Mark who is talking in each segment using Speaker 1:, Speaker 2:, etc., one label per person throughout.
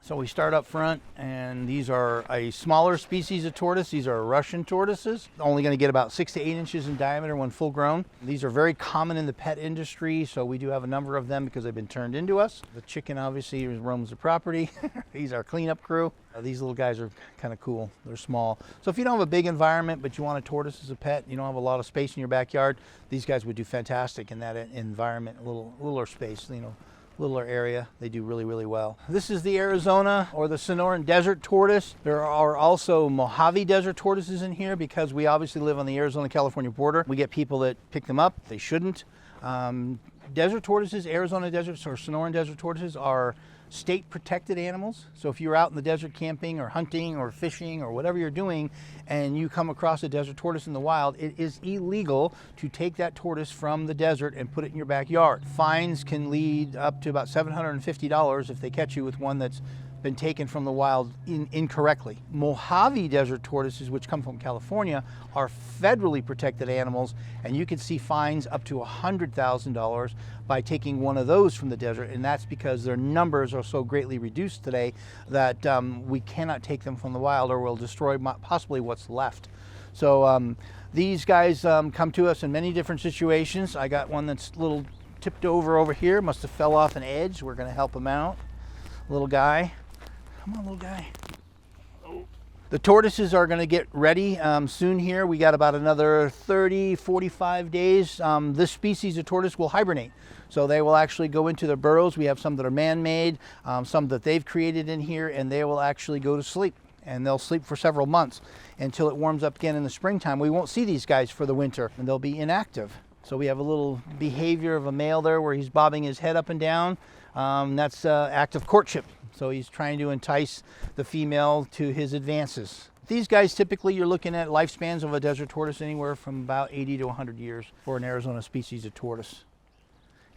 Speaker 1: So we start up front, and these are a smaller species of tortoise. These are Russian tortoises, only going to get about 6 to 8 inches in diameter when full grown. These are very common in the pet industry, so we do have a number of them because they've been turned into us. The chicken obviously roams the property. He's our cleanup crew. These little guys are kind of cool. They're small. So if you don't have a big environment, but you want a tortoise as a pet, you don't have a lot of space in your backyard, these guys would do fantastic in that environment, a littler space, littler area. They do really, really well. This is the Arizona or the Sonoran desert tortoise. There are also Mojave desert tortoises in here because we obviously live on the Arizona-California border. We get people that pick them up. They shouldn't. Desert tortoises, Arizona deserts or Sonoran desert tortoises are state protected animals. So if you're out in the desert camping or hunting or fishing or whatever you're doing and you come across a desert tortoise in the wild, it is illegal to take that tortoise from the desert and put it in your backyard. Fines can lead up to about $750 if they catch you with one that's been taken from the wild incorrectly. Mojave desert tortoises, which come from California, are federally protected animals, and you can see fines up to $100,000 by taking one of those from the desert, and that's because their numbers are so greatly reduced today that we cannot take them from the wild or we'll destroy possibly what's left. So these guys come to us in many different situations. I got one that's a little tipped over here, must have fell off an edge. We're going to help him out. Little guy. Come on, little guy. The tortoises are going to get ready soon here. We got about another 30, 45 days. This species of tortoise will hibernate. So they will actually go into their burrows. We have some that are man-made, some that they've created in here, and they will actually go to sleep. And they'll sleep for several months until it warms up again in the springtime. We won't see these guys for the winter, and they'll be inactive. So we have a little behavior of a male there where he's bobbing his head up and down. That's active courtship. So he's trying to entice the female to his advances. These guys, typically you're looking at lifespans of a desert tortoise anywhere from about 80 to 100 years for an Arizona species of tortoise.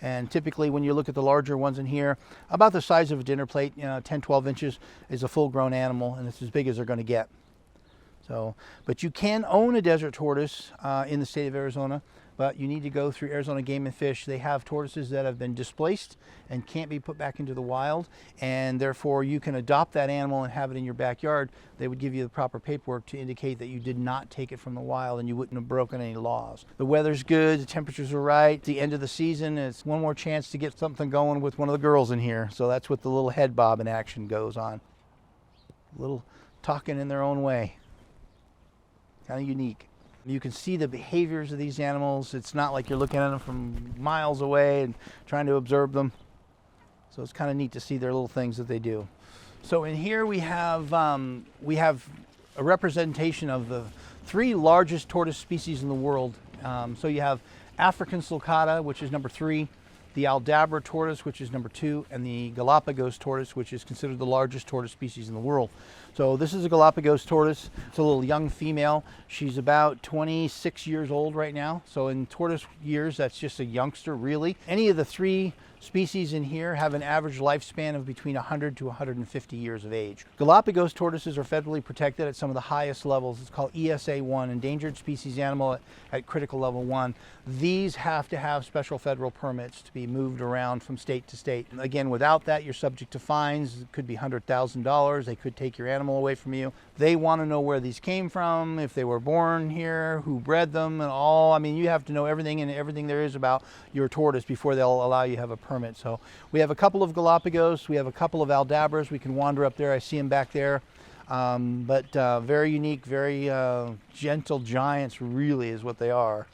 Speaker 1: And typically when you look at the larger ones in here, about the size of a dinner plate, 10, 12 inches is a full grown animal, and it's as big as they're going to get. So, but you can own a desert tortoise in the state of Arizona, but you need to go through Arizona Game and Fish. They have tortoises that have been displaced and can't be put back into the wild, and therefore you can adopt that animal and have it in your backyard. They would give you the proper paperwork to indicate that you did not take it from the wild and you wouldn't have broken any laws. The weather's good, the temperatures are right. At the end of the season, it's one more chance to get something going with one of the girls in here. So that's what the little head bob in action goes on. A little talking in their own way. Kind of unique. You can see the behaviors of these animals. It's not like you're looking at them from miles away and trying to observe them. So it's kind of neat to see their little things that they do. So in here we have a representation of the 3 largest tortoise species in the world. So you have African sulcata, which is number 3, the Aldabra tortoise, which is number 2, and the Galapagos tortoise, which is considered the largest tortoise species in the world. So this is a Galapagos tortoise. It's a little young female. She's about 26 years old right now. So in tortoise years, that's just a youngster, really. Any of the 3 species in here have an average lifespan of between 100 to 150 years of age. Galapagos tortoises are federally protected at some of the highest levels. It's called ESA 1, Endangered Species Animal at critical level 1. These have to have special federal permits to be moved around from state to state. Again, without that, you're subject to fines. It could be $100,000. They could take your animal away from you. They want to know where these came from, if they were born here, who bred them, and all. I mean, you have to know everything and everything there is about your tortoise before they'll allow you to have a permit. So we have a couple of Galapagos, we have a couple of Aldabras. We can wander up there. I see them back there. But very unique, very gentle giants, really is what they are.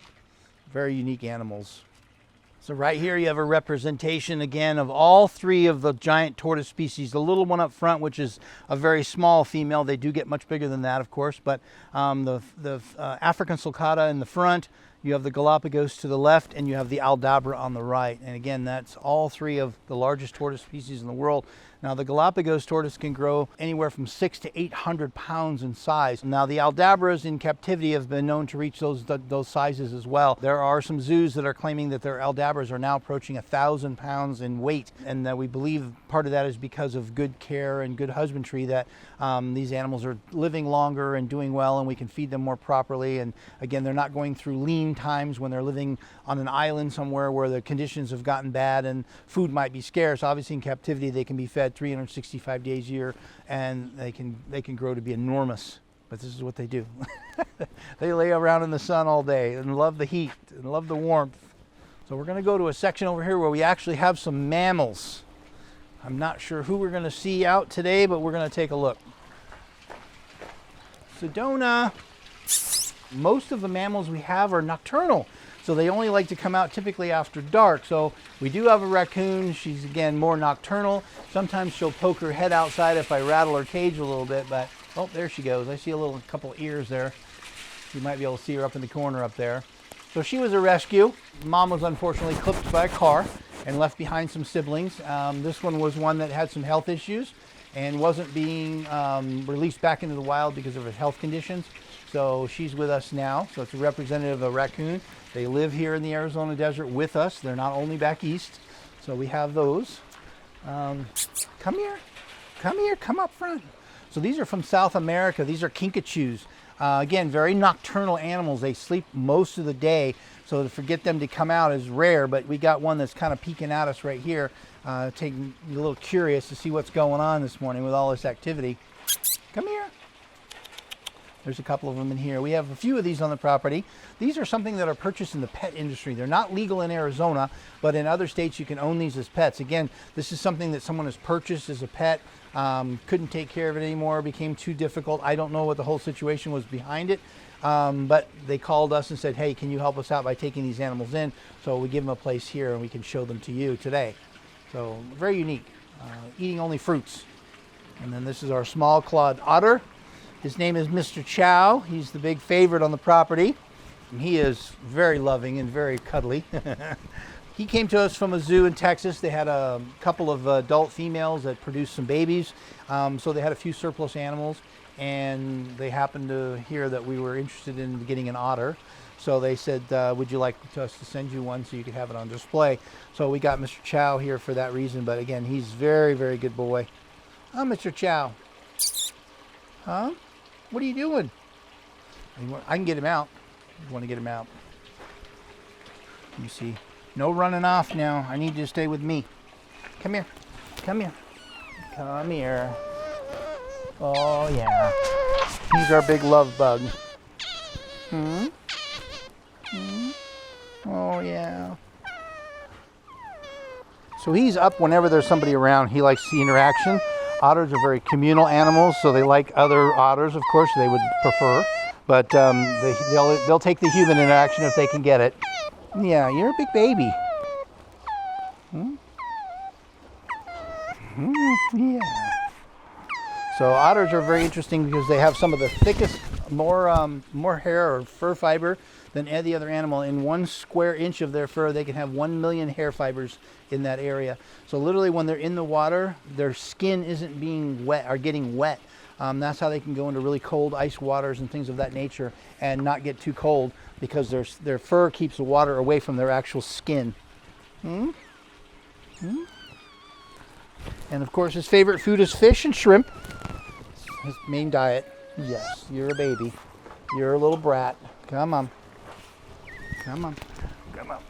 Speaker 1: Very unique animals. So right here you have a representation again of all 3 of the giant tortoise species. The little one up front, which is a very small female. They do get much bigger than that, of course, but the African sulcata in the front, you have the Galapagos to the left, and you have the Aldabra on the right. And again, that's all 3 of the largest tortoise species in the world. Now, the Galapagos tortoise can grow anywhere from 600 to 800 pounds in size. Now, the Aldabras in captivity have been known to reach those sizes as well. There are some zoos that are claiming that their Aldabras are now approaching 1,000 pounds in weight, and that we believe part of that is because of good care and good husbandry, that these animals are living longer and doing well, and we can feed them more properly. And again, they're not going through lean times when they're living on an island somewhere where the conditions have gotten bad and food might be scarce. Obviously, in captivity, they can be fed fed 365 days a year, and they can grow to be enormous. But this is what they do. They lay around in the sun all day and love the heat and love the warmth. So we're going to go to a section over here where we actually have some mammals. I'm not sure who we're going to see out today, but we're going to take a look. Sedona. Most of the mammals we have are nocturnal, so they only like to come out typically after dark. So we do have a raccoon. She's, again, more nocturnal. Sometimes she'll poke her head outside if I rattle her cage a little bit, but oh, there she goes. I see a couple ears there. You might be able to see her up in the corner up there. So she was a rescue. Mom was unfortunately clipped by a car and left behind some siblings. This one was one that had some health issues and wasn't being released back into the wild because of her health conditions. So she's with us now. So it's a representative of a raccoon. They live here in the Arizona desert with us. They're not only back east. So we have those. Come here, come up front. So these are from South America. These are kinkajous. Again, very nocturnal animals. They sleep most of the day, so to get them to come out is rare, but we got one that's kind of peeking at us right here, taking a little curious to see what's going on this morning with all this activity. Come here. There's a couple of them in here. We have a few of these on the property. These are something that are purchased in the pet industry. They're not legal in Arizona, but in other states you can own these as pets. Again, this is something that someone has purchased as a pet, couldn't take care of it anymore, became too difficult. I don't know what the whole situation was behind it, but they called us and said, hey, can you help us out by taking these animals in? So we give them a place here and we can show them to you today. So very unique, eating only fruits. And then this is our small clawed otter. His name is Mr. Chow. He's the big favorite on the property. And he is very loving and very cuddly. He came to us from a zoo in Texas. They had a couple of adult females that produced some babies. So they had a few surplus animals, and they happened to hear that we were interested in getting an otter. So they said, would you like us to send you one so you could have it on display? So we got Mr. Chow here for that reason. But again, he's very, very good boy. Oh, Mr. Chow. Huh? What are you doing? I can get him out. You want to get him out. You see. No running off now. I need you to stay with me. Come here. Come here. Come here. Oh, yeah. He's our big love bug. Hmm? Hmm? Oh, yeah. So he's up whenever there's somebody around. He likes the interaction. Otters are very communal animals, so they like other otters, of course, they would prefer. But they'll take the human interaction if they can get it. Yeah, you're a big baby. Hmm? Yeah. So otters are very interesting because they have some of the thickest, more hair or fur fiber than any other animal. In 1 square inch of their fur, they can have 1 million hair fibers in that area. So literally when they're in the water, their skin isn't being wet or getting wet. That's how they can go into really cold ice waters and things of that nature and not get too cold, because their fur keeps the water away from their actual skin. Hmm? Hmm? And of course his favorite food is fish and shrimp. His main diet. Yes, you're a baby. You're a little brat. Come on. Come on. Come on.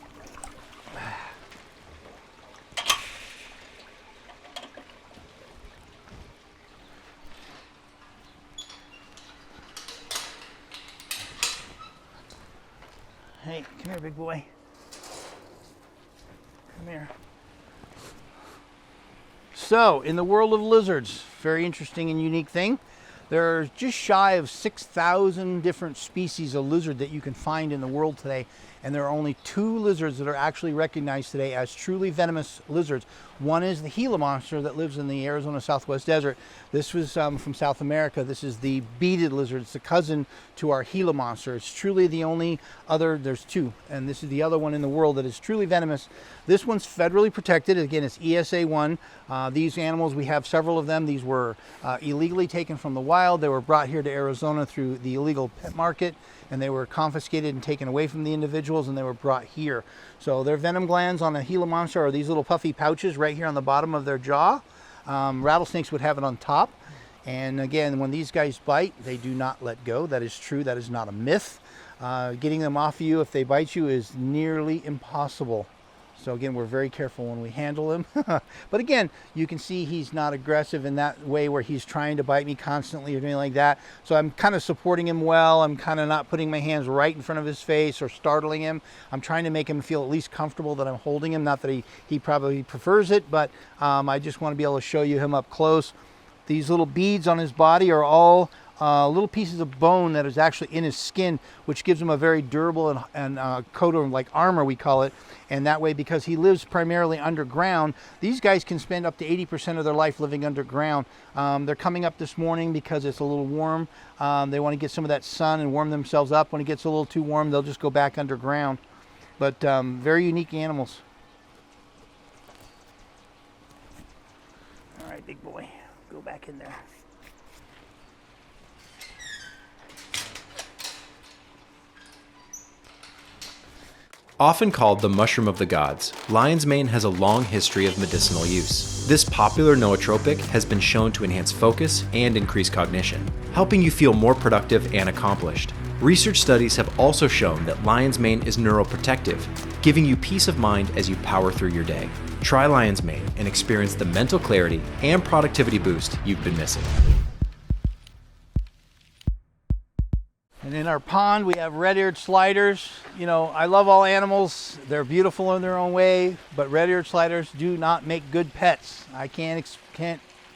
Speaker 1: Hey, come here, big boy. Come here. So, in the world of lizards, very interesting and unique thing. There's just shy of 6,000 different species of lizard that you can find in the world today. And there are only 2 lizards that are actually recognized today as truly venomous lizards. One is the Gila monster that lives in the Arizona Southwest Desert. This was from South America. This is the beaded lizard. It's the cousin to our Gila monster. It's truly the only other, there's 2, and this is the other one in the world that is truly venomous. This one's federally protected. Again, it's ESA 1. These animals, we have several of them. These were illegally taken from the wild. They were brought here to Arizona through the illegal pet market, and they were confiscated and taken away from the individuals, and they were brought here. So their venom glands on a Gila monster are these little puffy pouches right here on the bottom of their jaw. Rattlesnakes would have it on top. And again, when these guys bite, they do not let go. That is true. That is not a myth. Getting them off of you if they bite you is nearly impossible. So again, we're very careful when we handle him. But again, you can see he's not aggressive in that way where he's trying to bite me constantly or anything like that. So I'm kind of supporting him well. I'm kind of not putting my hands right in front of his face or startling him. I'm trying to make him feel at least comfortable that I'm holding him. Not that he probably prefers it, but I just want to be able to show you him up close. These little beads on his body are all little pieces of bone that is actually in his skin, which gives him a very durable and coat of like armor, we call it. And that way, because he lives primarily underground, these guys can spend up to 80% of their life living underground. They're coming up this morning because it's a little warm. They want to get some of that sun and warm themselves up. When it gets a little too warm, they'll just go back underground. But very unique animals. All right, big boy, go back in there.
Speaker 2: Often called the mushroom of the gods, lion's mane has a long history of medicinal use. This popular nootropic has been shown to enhance focus and increase cognition, helping you feel more productive and accomplished. Research studies have also shown that lion's mane is neuroprotective, giving you peace of mind as you power through your day. Try lion's mane and experience the mental clarity and productivity boost you've been missing.
Speaker 1: And in our pond, we have red-eared sliders. You know, I love all animals. They're beautiful in their own way, but red-eared sliders do not make good pets. I can't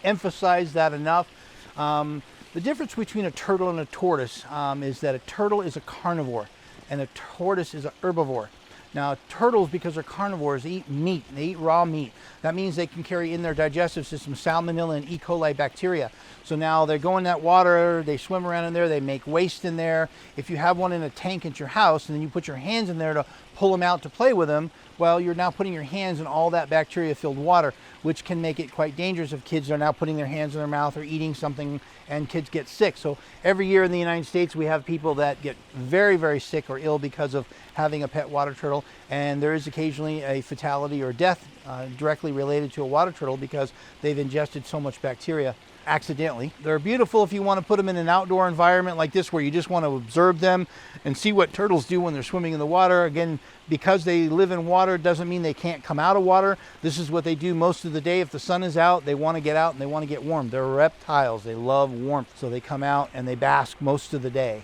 Speaker 1: emphasize that enough. The difference between a turtle and a tortoise is that a turtle is a carnivore and a tortoise is an herbivore. Now, turtles, because they're carnivores, eat meat. They eat raw meat. That means they can carry in their digestive system salmonella and E. coli bacteria. So now they go in that water, they swim around in there, they make waste in there. If you have one in a tank at your house and then you put your hands in there to pull them out to play with them, well, you're now putting your hands in all that bacteria-filled water, which can make it quite dangerous if kids are now putting their hands in their mouth or eating something and kids get sick. So every year in the United States, we have people that get very, very sick or ill because of having a pet water turtle, and there is occasionally a fatality or death directly related to a water turtle because they've ingested so much bacteria accidentally. They're beautiful if you want to put them in an outdoor environment like this where you just want to observe them and see what turtles do when they're swimming in the water. Again, because they live in water doesn't mean they can't come out of water. This is what they do most of the day. If the sun is out, they want to get out and they want to get warm. They're reptiles. They love warmth, so they come out and they bask most of the day.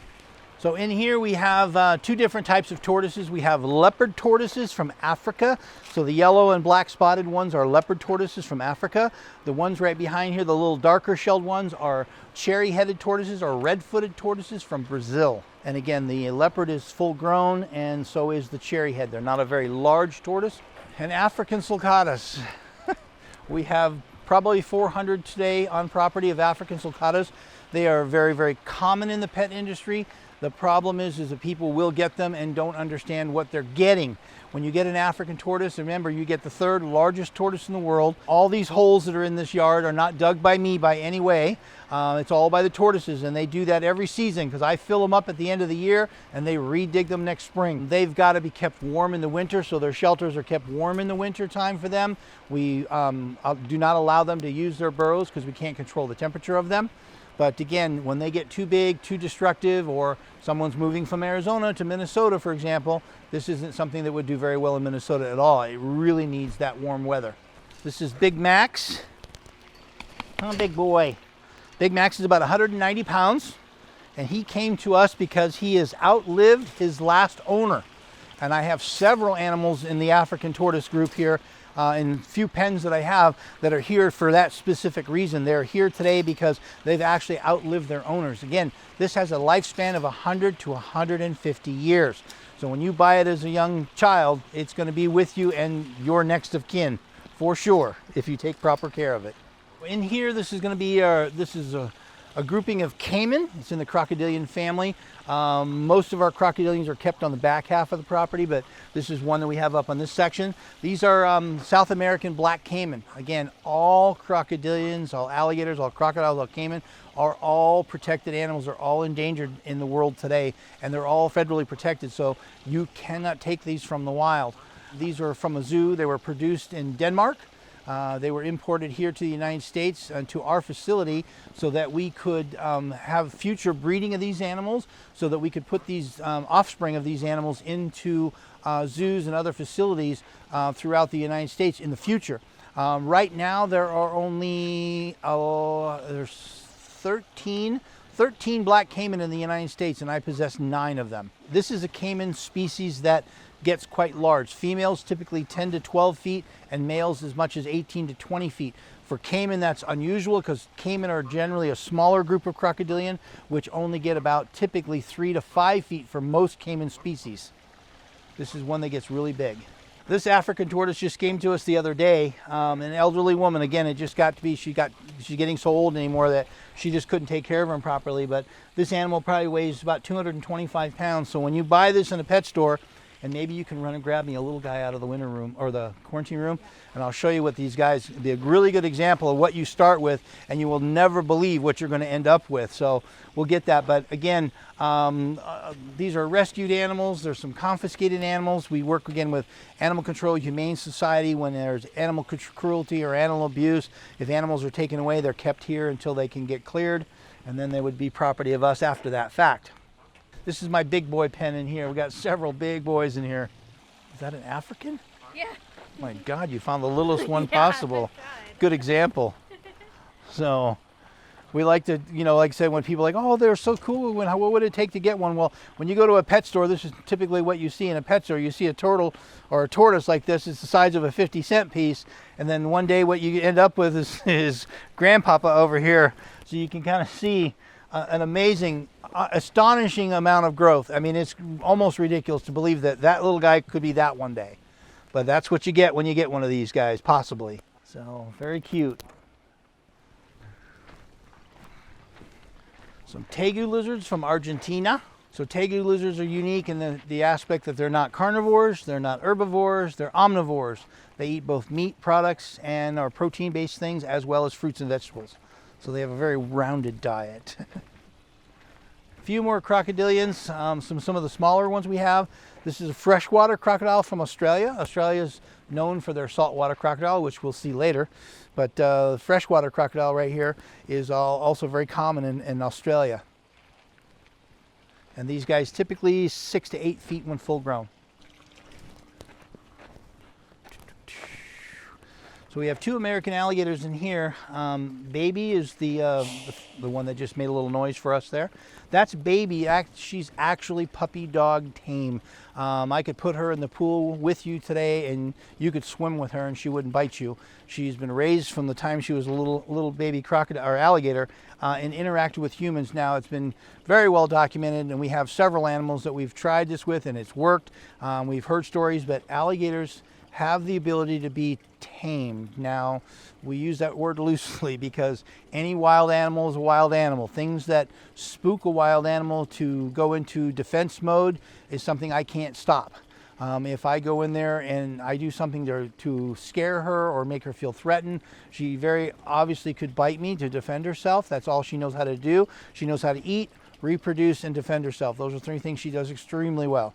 Speaker 1: So in here we have two different types of tortoises. We have leopard tortoises from Africa. So the yellow and black spotted ones are leopard tortoises from Africa. The ones right behind here, the little darker shelled ones, are cherry-headed tortoises or red-footed tortoises from Brazil. And again, the leopard is full grown and so is the cherry head. They're not a very large tortoise. And African sulcatas. We have probably 400 today on property of African sulcatas. They are very, very common in the pet industry. The problem is that people will get them and don't understand what they're getting. When you get an African tortoise, remember, you get the third largest tortoise in the world. All these holes that are in this yard are not dug by me by any way. It's all by the tortoises, and they do that every season because I fill them up at the end of the year and they re-dig them next spring. They've got to be kept warm in the winter, so their shelters are kept warm in the winter time for them. We do not allow them to use their burrows because we can't control the temperature of them. But again, when they get too big, too destructive, or someone's moving from Arizona to Minnesota, for example, this isn't something that would do very well in Minnesota at all. It really needs that warm weather. This is Big Max. Oh, big boy. Big Max is about 190 pounds, and he came to us because he has outlived his last owner. And I have several animals in the African tortoise group here, in few pens that I have that are here for that specific reason. They're here today because they've actually outlived their owners. Again, this has a lifespan of 100 to 150 years. So when you buy it as a young child, it's going to be with you and your next of kin for sure if you take proper care of it. In here, this is going to be a grouping of caiman. It's in the crocodilian family. Most of our crocodilians are kept on the back half of the property, but this is one that we have up on this section. These are South American black caiman. Again, all crocodilians, all alligators, all crocodiles, all caiman are all protected animals. They're all endangered in the world today, and they're all federally protected, so you cannot take these from the wild. These are from a zoo. They were produced in Denmark. They were imported here to the United States and to our facility so that we could have future breeding of these animals, so that we could put these offspring of these animals into zoos and other facilities throughout the United States in the future. Right now there are only there's 13 black caiman in the United States, and I possess 9 of them. This is a caiman species that gets quite large. Females typically 10 to 12 feet and males as much as 18 to 20 feet. For caiman, that's unusual because caiman are generally a smaller group of crocodilian, which only get about typically 3 to 5 feet for most caiman species. This is one that gets really big. This African tortoise just came to us the other day. An elderly woman, again, it just got to be, she's getting so old anymore that she just couldn't take care of him properly. But this animal probably weighs about 225 pounds. So when you buy this in a pet store, and maybe you can run and grab me a little guy out of the winter room or the quarantine room, and I'll show you what these guys, be a really good example of what you start with, and you will never believe what you're going to end up with. So we'll get that. But again, these are rescued animals. There's some confiscated animals. We work again with Animal Control Humane Society when there's animal cruelty or animal abuse. If animals are taken away, they're kept here until they can get cleared, and then they would be property of us after that fact. This is my big boy pen in here. We got several big boys in here. Is that an African?
Speaker 3: Yeah.
Speaker 1: My God, you found the littlest one
Speaker 3: Yeah,
Speaker 1: possible.
Speaker 3: that's
Speaker 1: Good example. So we like to, you know, like I said, when people are like, oh, they're so cool, what would it take to get one? Well, when you go to a pet store, this is typically what you see in a pet store. You see a turtle or a tortoise like this. It's the size of a 50-cent piece. And then one day what you end up with is grandpapa over here. So you can kind of see an amazing, astonishing amount of growth. I mean, it's almost ridiculous to believe that that little guy could be that one day. But that's what you get when you get one of these guys, possibly. So, very cute. Some tegu lizards from Argentina. So tegu lizards are unique in the aspect that they're not carnivores, they're not herbivores, they're omnivores. They eat both meat products and are protein-based things as well as fruits and vegetables. So they have a very rounded diet. A few more crocodilians, some of the smaller ones we have. This is a freshwater crocodile from Australia. Australia is known for their saltwater crocodile, which we'll see later. But freshwater crocodile right here is also very common in Australia. And these guys typically 6 to 8 feet when full grown. So we have 2 American alligators in here. Baby is the one that just made a little noise for us there. That's Baby. She's actually puppy dog tame. I could put her in the pool with you today and you could swim with her and she wouldn't bite you. She's been raised from the time she was a little baby crocodile or alligator and interacted with humans. Now it's been very well documented, and we have several animals that we've tried this with and it's worked. We've heard stories, but alligators have the ability to be tamed. Now, we use that word loosely because any wild animal is a wild animal. Things that spook a wild animal to go into defense mode is something I can't stop. If I go in there and I do something to scare her or make her feel threatened, she very obviously could bite me to defend herself. That's all she knows how to do. She knows how to eat, reproduce, and defend herself. Those are 3 things she does extremely well.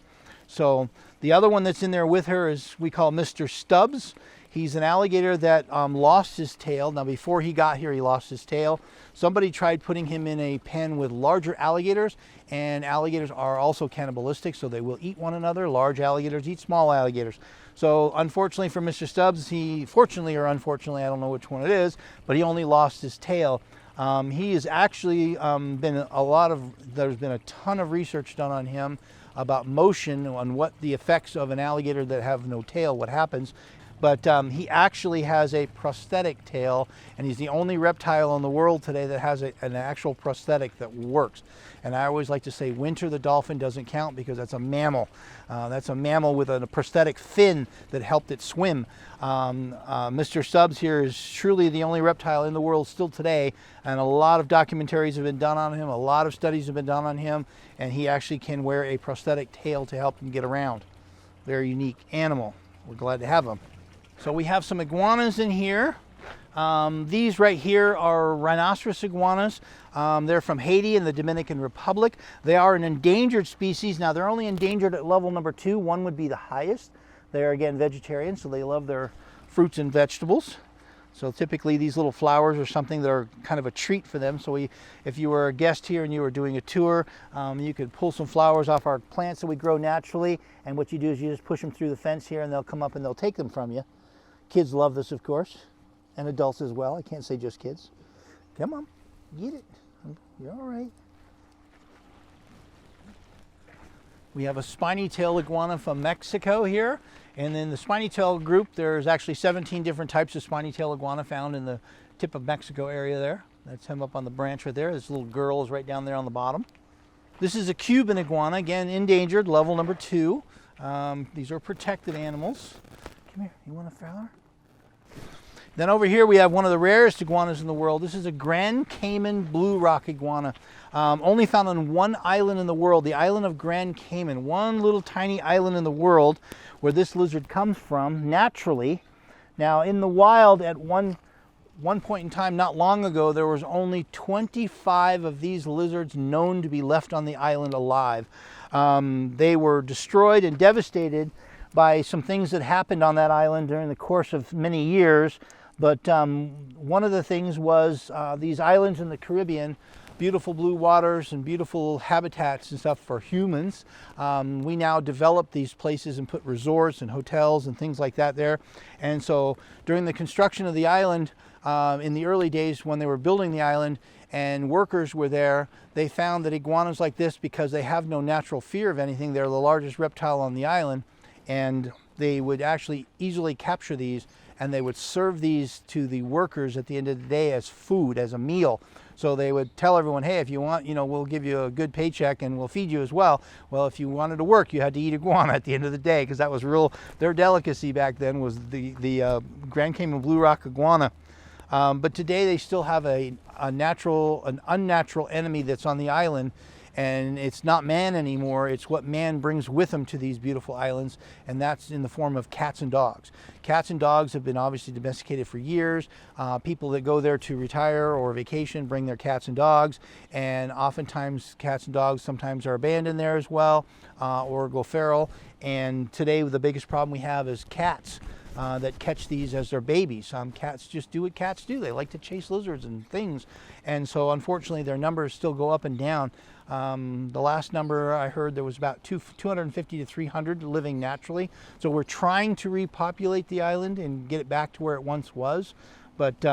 Speaker 1: So the other one that's in there with her is we call Mr. Stubbs. He's an alligator that lost his tail. Now before he got here, he lost his tail. Somebody tried putting him in a pen with larger alligators, and alligators are also cannibalistic, so they will eat one another. Large alligators eat small alligators. So unfortunately for Mr. Stubbs, fortunately or unfortunately, I don't know which one it is, but he only lost his tail. He has actually there's been a ton of research done on him about motion, on what the effects of an alligator that have no tail, what happens. But he actually has a prosthetic tail, and he's the only reptile in the world today that has an actual prosthetic that works. And I always like to say Winter the dolphin doesn't count because that's a mammal. That's a mammal with a prosthetic fin that helped it swim. Mr. Stubbs here is truly the only reptile in the world still today, and a lot of documentaries have been done on him, a lot of studies have been done on him, and he actually can wear a prosthetic tail to help him get around. Very unique animal. We're glad to have him. So we have some iguanas in here. These right here are rhinoceros iguanas. They're from Haiti and the Dominican Republic. They are an endangered species. Now they're only endangered at level number 2. 1 would be the highest. They're again vegetarian, so they love their fruits and vegetables. So typically these little flowers are something that are kind of a treat for them. So if you were a guest here and you were doing a tour, you could pull some flowers off our plants that we grow naturally. And what you do is you just push them through the fence here and they'll come up and they'll take them from you. Kids love this, of course, and adults as well. I can't say just kids. Come on, get it. You're all right. We have a spiny-tailed iguana from Mexico here. And in the spiny-tailed group, there's actually 17 different types of spiny-tailed iguana found in the tip of Mexico area there. That's him up on the branch right there. This little girl is right down there on the bottom. This is a Cuban iguana, again, endangered, level number 2. These are protected animals. Come here, you want a flower? Then over here we have one of the rarest iguanas in the world. This is a Grand Cayman blue rock iguana. Only found on one island in the world, the island of Grand Cayman. One little tiny island in the world where this lizard comes from naturally. Now in the wild at one point in time, not long ago, there was only 25 of these lizards known to be left on the island alive. They were destroyed and devastated by some things that happened on that island during the course of many years. But one of the things was these islands in the Caribbean, beautiful blue waters and beautiful habitats and stuff for humans. We now develop these places and put resorts and hotels and things like that there. And so during the construction of the island, in the early days when they were building the island and workers were there, they found that iguanas like this, because they have no natural fear of anything, they're the largest reptile on the island, and they would actually easily capture these and they would serve these to the workers at the end of the day as food, as a meal. So they would tell everyone, hey, if you want, we'll give you a good paycheck and we'll feed you as well. Well, if you wanted to work, you had to eat iguana at the end of the day, because that was their delicacy back then was the Grand Cayman blue rock iguana. But today they still have an unnatural enemy that's on the island, and it's not man anymore. It's what man brings with him to these beautiful islands, and that's in the form of cats and dogs. Cats and dogs have been obviously domesticated for years. People that go there to retire or vacation bring their cats and dogs, and oftentimes cats and dogs sometimes are abandoned there as well, or go feral. And today the biggest problem we have is cats that catch these as their babies. Cats just do what cats do. They like to chase lizards and things. And so unfortunately their numbers still go up and down. The last number I heard, there was about 250 to 300 living naturally. So we're trying to repopulate the island and get it back to where it once was. But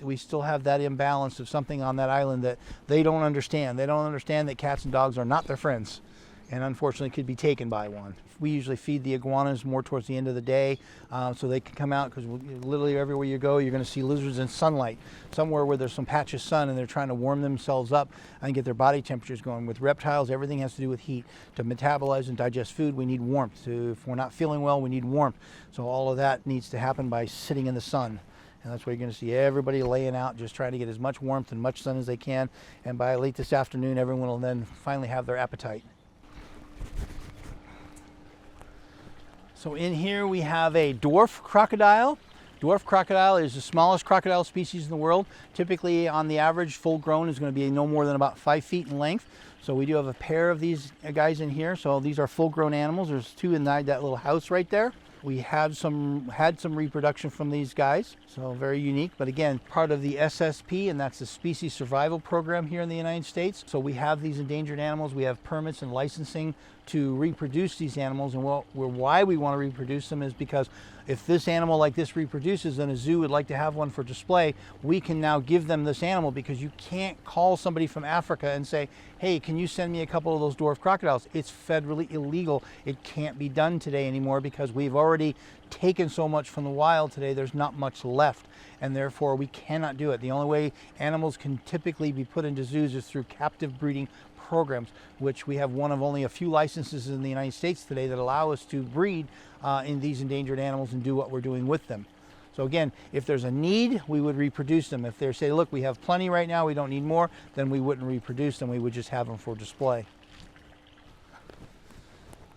Speaker 1: we still have that imbalance of something on that island that they don't understand. They don't understand that cats and dogs are not their friends, and unfortunately could be taken by one. We usually feed the iguanas more towards the end of the day so they can come out, because literally everywhere you go you're going to see lizards in sunlight, somewhere where there's some patch of sun, and they're trying to warm themselves up and get their body temperatures going. With reptiles, everything has to do with heat. To metabolize and digest food, we need warmth. If we're not feeling well, we need warmth. So all of that needs to happen by sitting in the sun. And that's why you're going to see everybody laying out, just trying to get as much warmth and much sun as they can. And by late this afternoon, everyone will then finally have their appetite. So in here we have a dwarf crocodile. Dwarf crocodile is the smallest crocodile species in the world. Typically, on the average, full grown is going to be no more than about 5 feet in length. So we do have a pair of these guys in here. So these are full grown animals. There's 2 inside that little house right there. We had some reproduction from these guys, so very unique. But again, part of the SSP, and that's the Species Survival Program here in the United States. So we have these endangered animals. We have permits and licensing to reproduce these animals. And why we want to reproduce them is because if this animal like this reproduces and a zoo would like to have one for display, we can now give them this animal, because you can't call somebody from Africa and say, hey, can you send me a couple of those dwarf crocodiles? It's federally illegal. It can't be done today anymore, because we've already taken so much from the wild today. There's not much left, and therefore we cannot do it. The only way animals can typically be put into zoos is through captive breeding programs, which we have one of only a few licenses in the United States today that allow us to breed in these endangered animals and do what we're doing with them. So again, if there's a need, we would reproduce them. If they say, look, we have plenty right now, we don't need more, then we wouldn't reproduce them. We would just have them for display.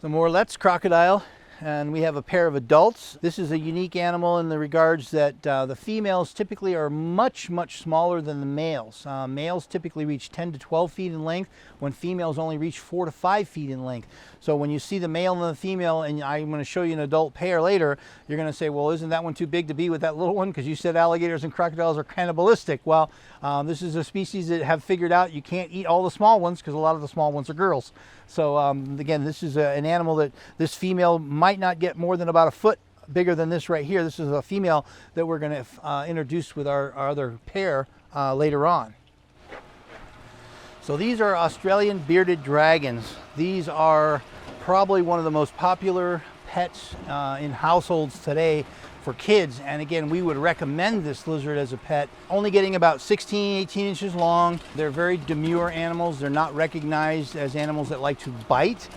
Speaker 1: The Morlet's crocodile. and we have a pair of adults. This is a unique animal in the regards that the females typically are much smaller than the males. Males typically reach 10 to 12 feet in length, when females only reach 4 to 5 feet in length. So when you see the male and the female, and I'm going to show you an adult pair later, you're going to say, well, isn't that one too big to be with that little one? Because you said alligators and crocodiles are cannibalistic. Well, this is a species that have figured out you can't eat all the small ones because a lot of the small ones are girls. So again, this is an animal that this female might not get more than about a foot bigger than this right here. This is a female that we're going to introduce with our other pair later on. So these are Australian bearded dragons. These are probably one of the most popular pets in households today for kids, and again, we would recommend this lizard as a pet. Only getting about 18 inches long. They're very demure animals. They're not recognized as animals that like to bite.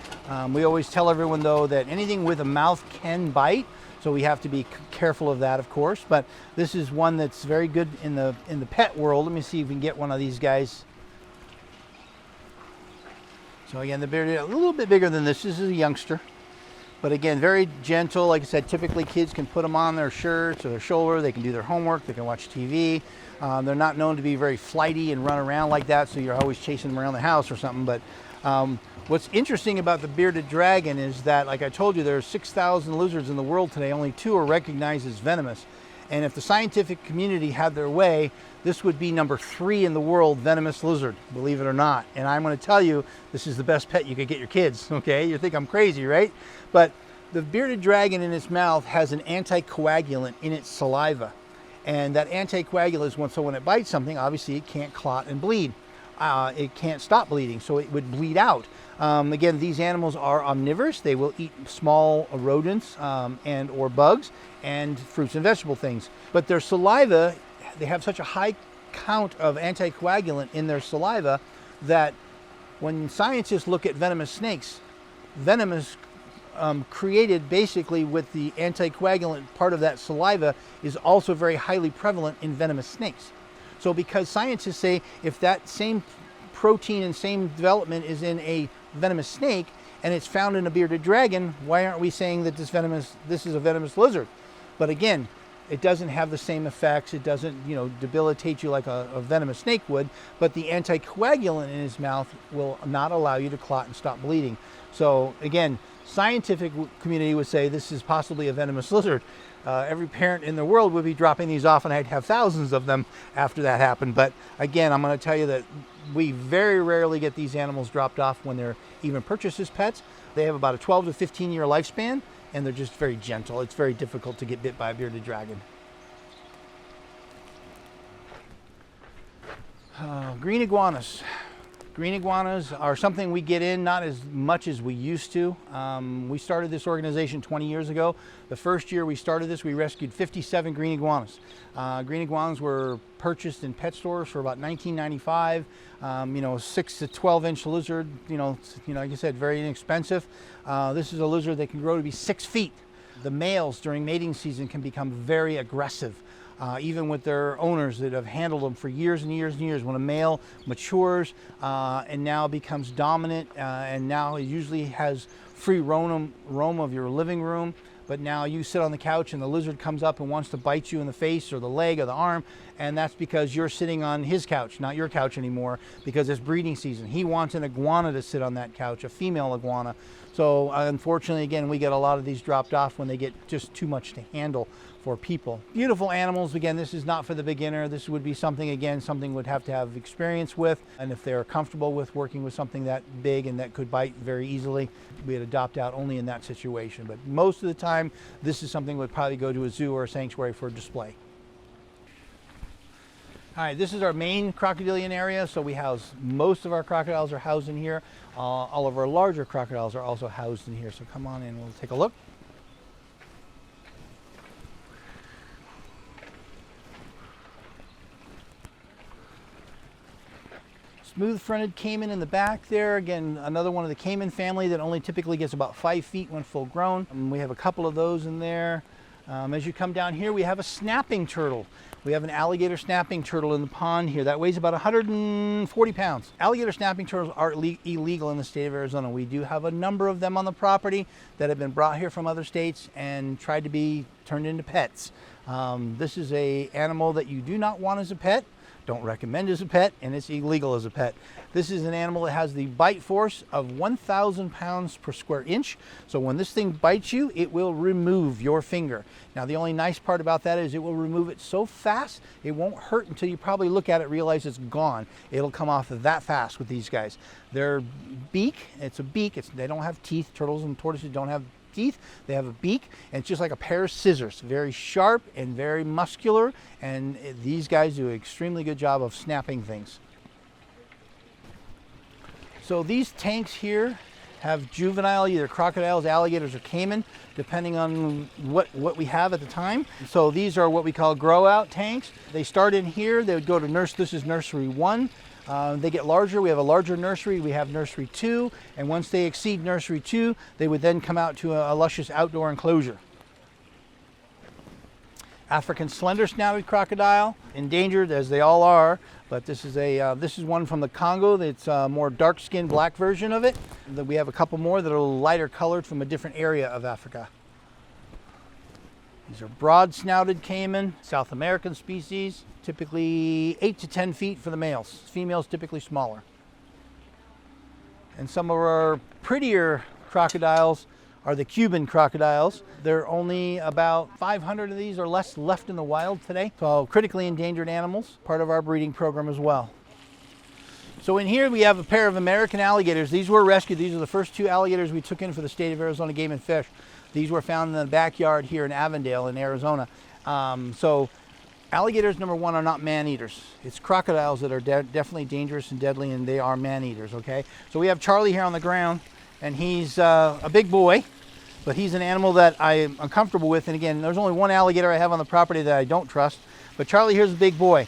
Speaker 1: We always tell everyone though that anything with a mouth can bite, so we have to be careful of that, of course. But this is one that's very good in the pet world. Let me see if we can get one of these guys. So again, the beard a little bit bigger than this. This is a youngster. But again, very gentle. Like I said, typically kids can put them on their shirts or their shoulder. They can do their homework. They can watch TV. They're not known to be very flighty and run around like that, so you're always chasing them around the house or something. But what's interesting about the bearded dragon is that, like I told you, there are 6,000 lizards in the world today. Only 2 are recognized as venomous. And if the scientific community had their way, this would be number 3 in the world venomous lizard, believe it or not. And I'm going to tell you, this is the best pet you could get your kids, okay? You think I'm crazy, right? But the bearded dragon in its mouth has an anticoagulant in its saliva. And that anticoagulant is so when it bites something, obviously it can't clot and bleed. It can't stop bleeding, so it would bleed out. Again, these animals are omnivorous. They will eat small rodents and or bugs and fruits and vegetable things. But their saliva, they have such a high count of anticoagulant in their saliva that when scientists look at venomous snakes, venom is created basically with the anticoagulant part of that saliva is also very highly prevalent in venomous snakes. So because scientists say if that same protein and same development is in a venomous snake and it's found in a bearded dragon, why aren't we saying that this is a venomous lizard? But again, it doesn't have the same effects. It doesn't, debilitate you like a venomous snake would, but the anticoagulant in his mouth will not allow you to clot and stop bleeding. So again, scientific community would say this is possibly a venomous lizard. Every parent in the world would be dropping these off, and I'd have thousands of them after that happened. But again, I'm going to tell you that we very rarely get these animals dropped off when they're even purchased as pets. They have about a 12 to 15 year lifespan, and they're just very gentle. It's very difficult to get bit by a bearded dragon. Green iguanas. Green iguanas are something we get in not as much as we used to. We started this organization 20 years ago. The first year we started this, we rescued 57 green iguanas. Green iguanas were purchased in pet stores for about $19.95. 6 to 12 inch lizard, like I said, very inexpensive. This is a lizard that can grow to be 6 feet. The males during mating season can become very aggressive. Even with their owners that have handled them for years and years and years. When a male matures and now becomes dominant and now it usually has free roam of your living room, but now you sit on the couch and the lizard comes up and wants to bite you in the face or the leg or the arm, and that's because you're sitting on his couch, not your couch anymore, because it's breeding season. He wants an iguana to sit on that couch, a female iguana. So unfortunately, again, we get a lot of these dropped off when they get just too much to handle for people. Beautiful animals. Again, this is not for the beginner. This would be something would have to have experience with, and if they're comfortable with working with something that big and that could bite very easily, we'd adopt out only in that situation. But most of the time, this is something would probably go to a zoo or a sanctuary for display. All right, this is our main crocodilian area. So we house, most of our crocodiles are housed in here. All of our larger crocodiles are also housed in here. So come on in, we'll take a look. Smooth-fronted caiman in the back there. Again, another one of the caiman family that only typically gets about 5 feet when full grown. We have a couple of those in there. As you come down here, we have a snapping turtle. We have an alligator snapping turtle in the pond here that weighs about 140 pounds. Alligator snapping turtles are illegal in the state of Arizona. We do have a number of them on the property that have been brought here from other states and tried to be turned into pets. This is an animal that you do not want as a pet, don't recommend as a pet, and it's illegal as a pet. This is an animal that has the bite force of 1,000 pounds per square inch. So when this thing bites you, it will remove your finger. Now the only nice part about that is it will remove it so fast, it won't hurt until you probably look at it, realize it's gone. It'll come off that fast with these guys. Their beak, it's a beak, they don't have teeth. Turtles and tortoises don't have teeth. They have a beak, and it's just like a pair of scissors, very sharp and very muscular, and these guys do an extremely good job of snapping things. So these tanks here have juvenile, either crocodiles, alligators, or caiman, depending on what we have at the time. So these are what we call grow out tanks. They start in here, they would go to this is nursery 1. They get larger. We have a larger nursery. We have nursery 2, and once they exceed nursery 2, they would then come out to a luscious outdoor enclosure. African slender-snouted crocodile, endangered as they all are, but this is one from the Congo. It's a more dark-skinned black version of it. We have a couple more that are lighter colored from a different area of Africa. These are broad-snouted caiman, South American species, typically 8 to 10 feet for the males. Females typically smaller. And some of our prettier crocodiles are the Cuban crocodiles. There are only about 500 of these or less left in the wild today. So critically endangered animals, part of our breeding program as well. So in here we have a pair of American alligators. These were rescued. These are the first 2 alligators we took in for the state of Arizona Game and Fish. These were found in the backyard here in Avondale in Arizona. So alligators, number 1, are not man-eaters. It's crocodiles that are definitely dangerous and deadly, and they are man-eaters, okay? So we have Charlie here on the ground, and he's a big boy, but he's an animal that I'm comfortable with. And again, there's only one alligator I have on the property that I don't trust, but Charlie here's a big boy.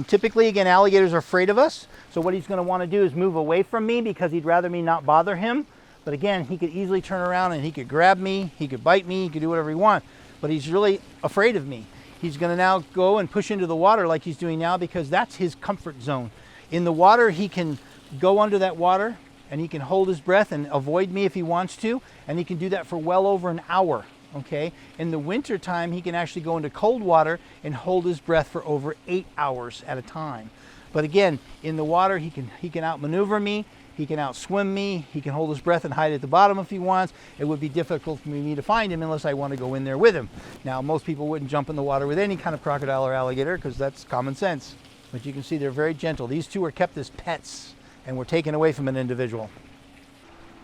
Speaker 1: Typically, again, alligators are afraid of us, so what he's going to want to do is move away from me because he'd rather me not bother him. But again, he could easily turn around and he could grab me, he could bite me, he could do whatever he wants, but he's really afraid of me. He's going to now go and push into the water like he's doing now because that's his comfort zone. In the water, he can go under that water and he can hold his breath and avoid me if he wants to, and he can do that for well over an hour, okay? In the winter time, he can actually go into cold water and hold his breath for over 8 hours at a time. But again, in the water, he can outmaneuver me, he can outswim me, he can hold his breath and hide at the bottom if he wants. It would be difficult for me to find him unless I want to go in there with him. Now, most people wouldn't jump in the water with any kind of crocodile or alligator because that's common sense. But you can see they're very gentle. These 2 are kept as pets and were taken away from an individual.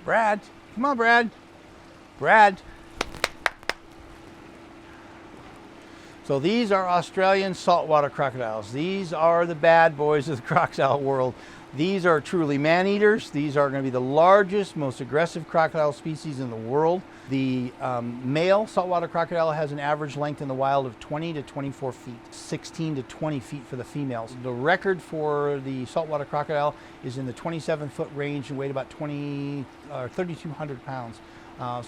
Speaker 1: Brad, come on, Brad. Brad. So these are Australian saltwater crocodiles. These are the bad boys of the crocodile world. These are truly man-eaters. These are going to be the largest, most aggressive crocodile species in the world. The male saltwater crocodile has an average length in the wild of 20 to 24 feet, 16 to 20 feet for the females. The record for the saltwater crocodile is in the 27-foot range and weighed about 3,200 pounds.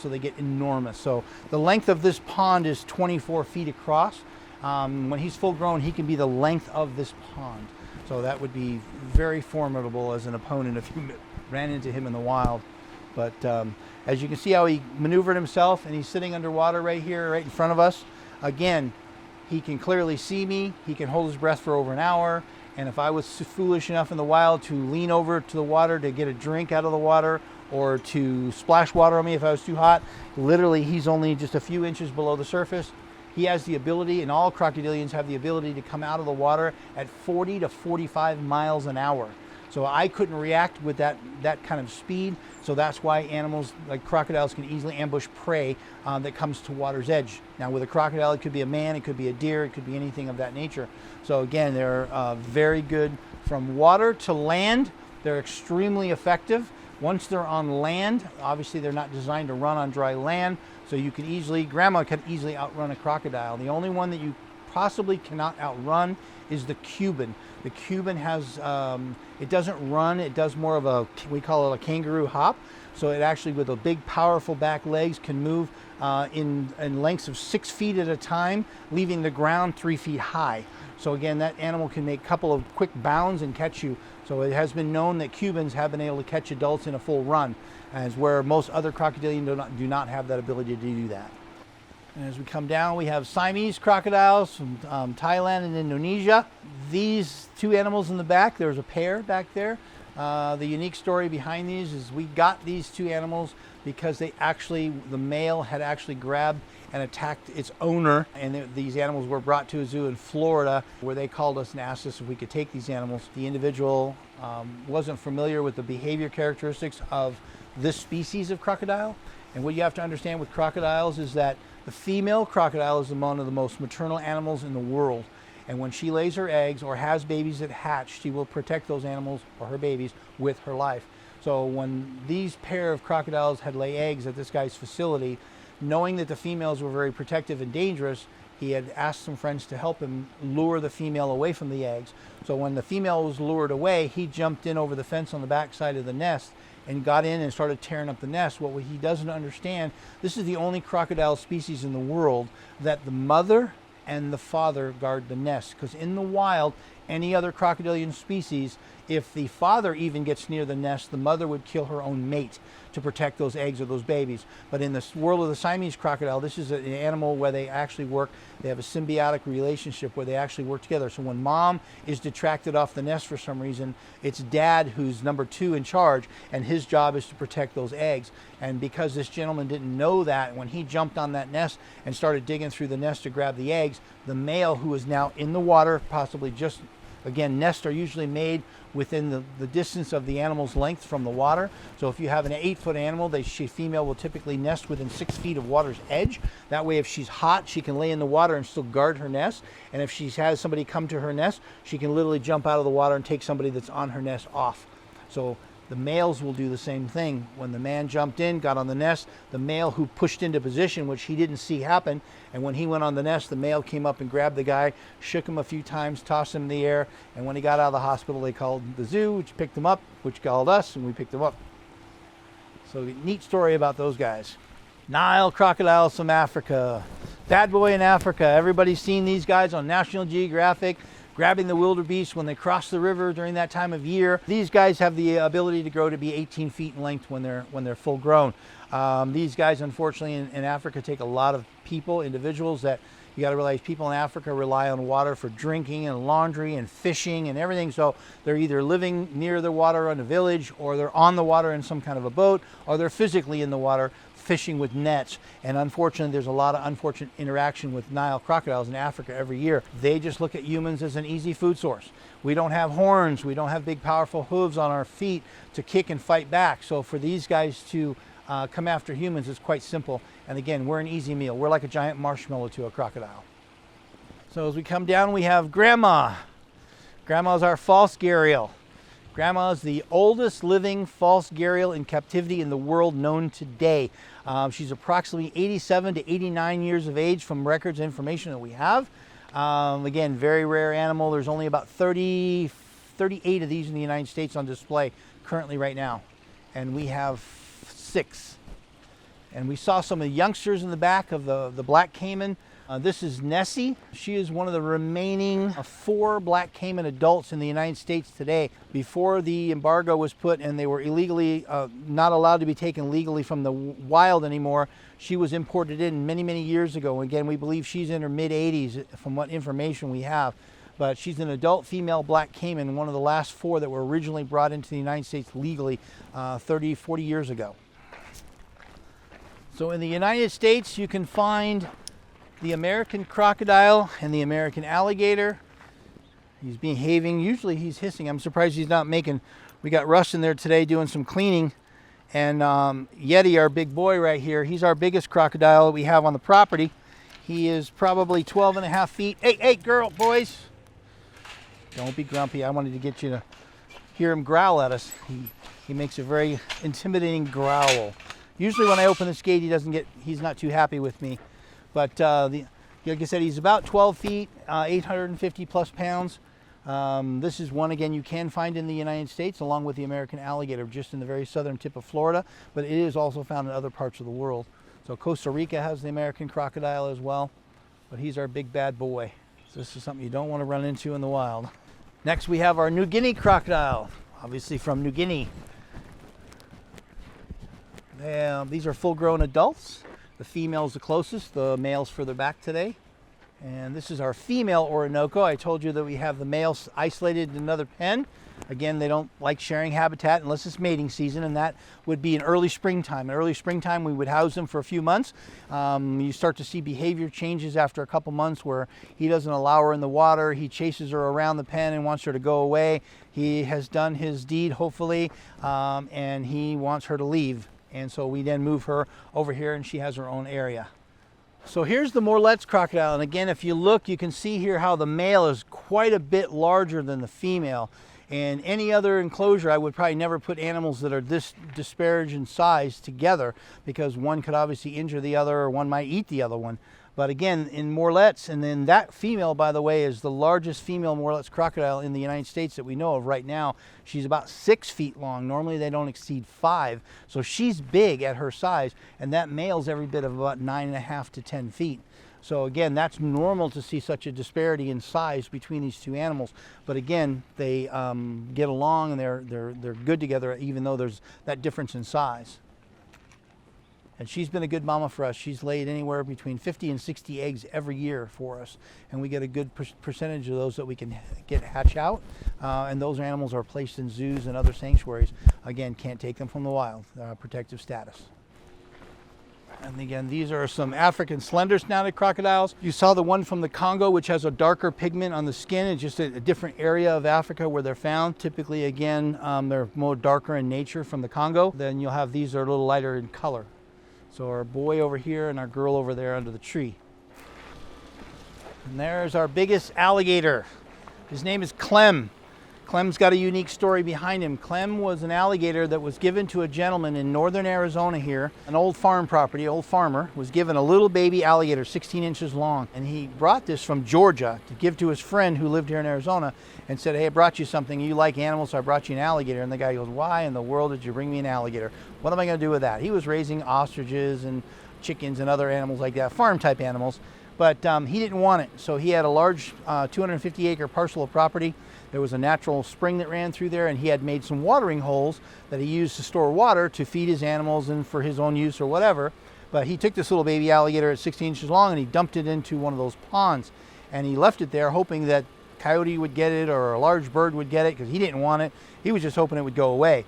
Speaker 1: So they get enormous. So the length of this pond is 24 feet across. When he's full grown, he can be the length of this pond. So that would be very formidable as an opponent if you ran into him in the wild. But as you can see how he maneuvered himself, and he's sitting underwater right here, right in front of us. Again, he can clearly see me. He can hold his breath for over an hour. And if I was foolish enough in the wild to lean over to the water to get a drink out of the water or to splash water on me if I was too hot, literally he's only just a few inches below the surface. He has the ability, and all crocodilians have the ability to come out of the water at 40 to 45 miles an hour. So I couldn't react with that kind of speed. So that's why animals like crocodiles can easily ambush prey that comes to water's edge. Now with a crocodile, it could be a man, it could be a deer, it could be anything of that nature. So again, they're very good from water to land. They're extremely effective. Once they're on land, obviously they're not designed to run on dry land. So you can easily, grandma could easily outrun a crocodile. The only one that you possibly cannot outrun is the Cuban. The Cuban has, it doesn't run, it does more of a, we call it a kangaroo hop. So it actually, with a big powerful back legs, can move in lengths of 6 feet at a time, leaving the ground 3 feet high. So again, that animal can make a couple of quick bounds and catch you. So it has been known that Cubans have been able to catch adults in a full run, as where most other crocodilians do not have that ability to do that. And as we come down, we have Siamese crocodiles from Thailand and Indonesia. These two animals in the back, there's a pair back there. The unique story behind these is we got these two animals because the male had actually grabbed and attacked its owner, and these animals were brought to a zoo in Florida where they called us and asked us if we could take these animals. The individual wasn't familiar with the behavior characteristics of this species of crocodile, and what you have to understand with crocodiles is that the female crocodile is one of the most maternal animals in the world. And when she lays her eggs or has babies that hatch, she will protect those animals or her babies with her life. So when these pair of crocodiles had laid eggs at this guy's facility, knowing that the females were very protective and dangerous, he had asked some friends to help him lure the female away from the eggs. So when the female was lured away, he jumped in over the fence on the back side of the nest and got in and started tearing up the nest. What he doesn't understand, this is the only crocodile species in the world that the mother and the father guard the nest, because in the wild, any other crocodilian species, if the father even gets near the nest, the mother would kill her own mate to protect those eggs or those babies. But in the world of the Siamese crocodile, this is an animal where they actually work, they have a symbiotic relationship where they actually work together. So when mom is detracted off the nest for some reason, it's dad who's number two in charge, and his job is to protect those eggs. And because this gentleman didn't know that, when he jumped on that nest and started digging through the nest to grab the eggs, the male, who is now in the water, possibly just, again, nests are usually made within the distance of the animal's length from the water. So if you have an 8-foot animal, the female will typically nest within 6 feet of water's edge. That way, if she's hot, she can lay in the water and still guard her nest. And if she has somebody come to her nest, she can literally jump out of the water and take somebody that's on her nest off. So the males will do the same thing. When the man jumped in, got on the nest, the male who pushed into position, which he didn't see happen, and when he went on the nest, the male came up and grabbed the guy, shook him a few times, tossed him in the air, and when he got out of the hospital, they called the zoo, which picked him up, which called us, and we picked him up. So neat story about those guys. Nile crocodiles from Africa. Bad boy in Africa. Everybody's seen these guys on National Geographic, grabbing the wildebeest when they cross the river during that time of year. These guys have the ability to grow to be 18 feet in length when they're full grown. These guys, unfortunately, in Africa take a lot of individuals that you got to realize people in Africa rely on water for drinking and laundry and fishing and everything. So they're either living near the water in a village, or they're on the water in some kind of a boat, or they're physically in the water fishing with nets. And unfortunately, there's a lot of unfortunate interaction with Nile crocodiles in Africa every year. They just look at humans as an easy food source. We don't have horns, we don't have big powerful hooves on our feet to kick and fight back. So for these guys to come after humans is quite simple. And again, we're an easy meal. We're like a giant marshmallow to a crocodile. So as we come down, we have Grandma. Grandma is our false gharial. Grandma is the oldest living false gharial in captivity in the world known today. She's approximately 87 to 89 years of age from records and information that we have. Again, very rare animal. There's only about 38 of these in the United States on display currently right now. And we have 6. And we saw some of the youngsters in the back of the black caiman. This is Nessie. She is one of the remaining 4 black caiman adults in the United States today. Before the embargo was put and they were illegally not allowed to be taken legally from the wild anymore, she was imported in many, many years ago. Again, we believe she's in her mid-80s from what information we have. But she's an adult female black caiman, one of the last 4 that were originally brought into the United States legally 30, 40 years ago. So in the United States, you can find the American crocodile and the American alligator. He's behaving, usually he's hissing. I'm surprised he's not making, we got Russ in there today doing some cleaning. And Yeti, our big boy right here, he's our biggest crocodile that we have on the property. He is probably 12.5 feet. Hey, girl, boys. Don't be grumpy. I wanted to get you to hear him growl at us. He makes a very intimidating growl. Usually when I open this gate, he's not too happy with me. But like I said, he's about 12 feet, 850 plus pounds. This is one, again, you can find in the United States along with the American alligator, just in the very southern tip of Florida, but it is also found in other parts of the world. So Costa Rica has the American crocodile as well, but he's our big bad boy. This is something you don't want to run into in the wild. Next we have our New Guinea crocodile, obviously from New Guinea. These are full-grown adults. The female's the closest, the male's further back today. And this is our female Orinoco. I told you that we have the males isolated in another pen. Again, they don't like sharing habitat unless it's mating season, and that would be in early springtime. In early springtime, we would house them for a few months. You start to see behavior changes after a couple months where he doesn't allow her in the water. He chases her around the pen and wants her to go away. He has done his deed, hopefully, and he wants her to leave. And so we then move her over here and she has her own area. So here's the Morlet's crocodile. And again, if you look, you can see here how the male is quite a bit larger than the female. In any other enclosure, I would probably never put animals that are this disparate in size together, because one could obviously injure the other, or one might eat the other one. But again, in Morlet's, and then that female, by the way, is the largest female Morlet's crocodile in the United States that we know of right now. She's about 6 feet long. Normally they don't exceed 5. So she's big at her size, and that male's every bit of about 9.5 to 10 feet. So again, that's normal to see such a disparity in size between these two animals. But again, they get along and they're good together, even though there's that difference in size. And she's been a good mama for us. She's laid anywhere between 50 and 60 eggs every year for us. And we get a good percentage of those that we can get hatch out. And those animals are placed in zoos and other sanctuaries. Again, can't take them from the wild, protective status. And again, these are some African slender snouted crocodiles. You saw the one from the Congo, which has a darker pigment on the skin. It's just a different area of Africa where they're found. Typically, again, they're more darker in nature from the Congo. Then you'll have these that are a little lighter in color. So our boy over here and our girl over there under the tree. And there's our biggest alligator. His name is Clem. Clem's got a unique story behind him. Clem was an alligator that was given to a gentleman in northern Arizona here. An old farm property, old farmer, was given a little baby alligator 16 inches long. And he brought this from Georgia to give to his friend who lived here in Arizona and said, hey, I brought you something. You like animals, so I brought you an alligator. And the guy goes, why in the world did you bring me an alligator? What am I going to do with that? He was raising ostriches and chickens and other animals like that, farm type animals. But he didn't want it. So he had a large 250-acre parcel of property. There was a natural spring that ran through there, and he had made some watering holes that he used to store water to feed his animals and for his own use or whatever. But he took this little baby alligator at 16 inches long and he dumped it into one of those ponds. And he left it there hoping that coyote would get it or a large bird would get it, because he didn't want it. He was just hoping it would go away.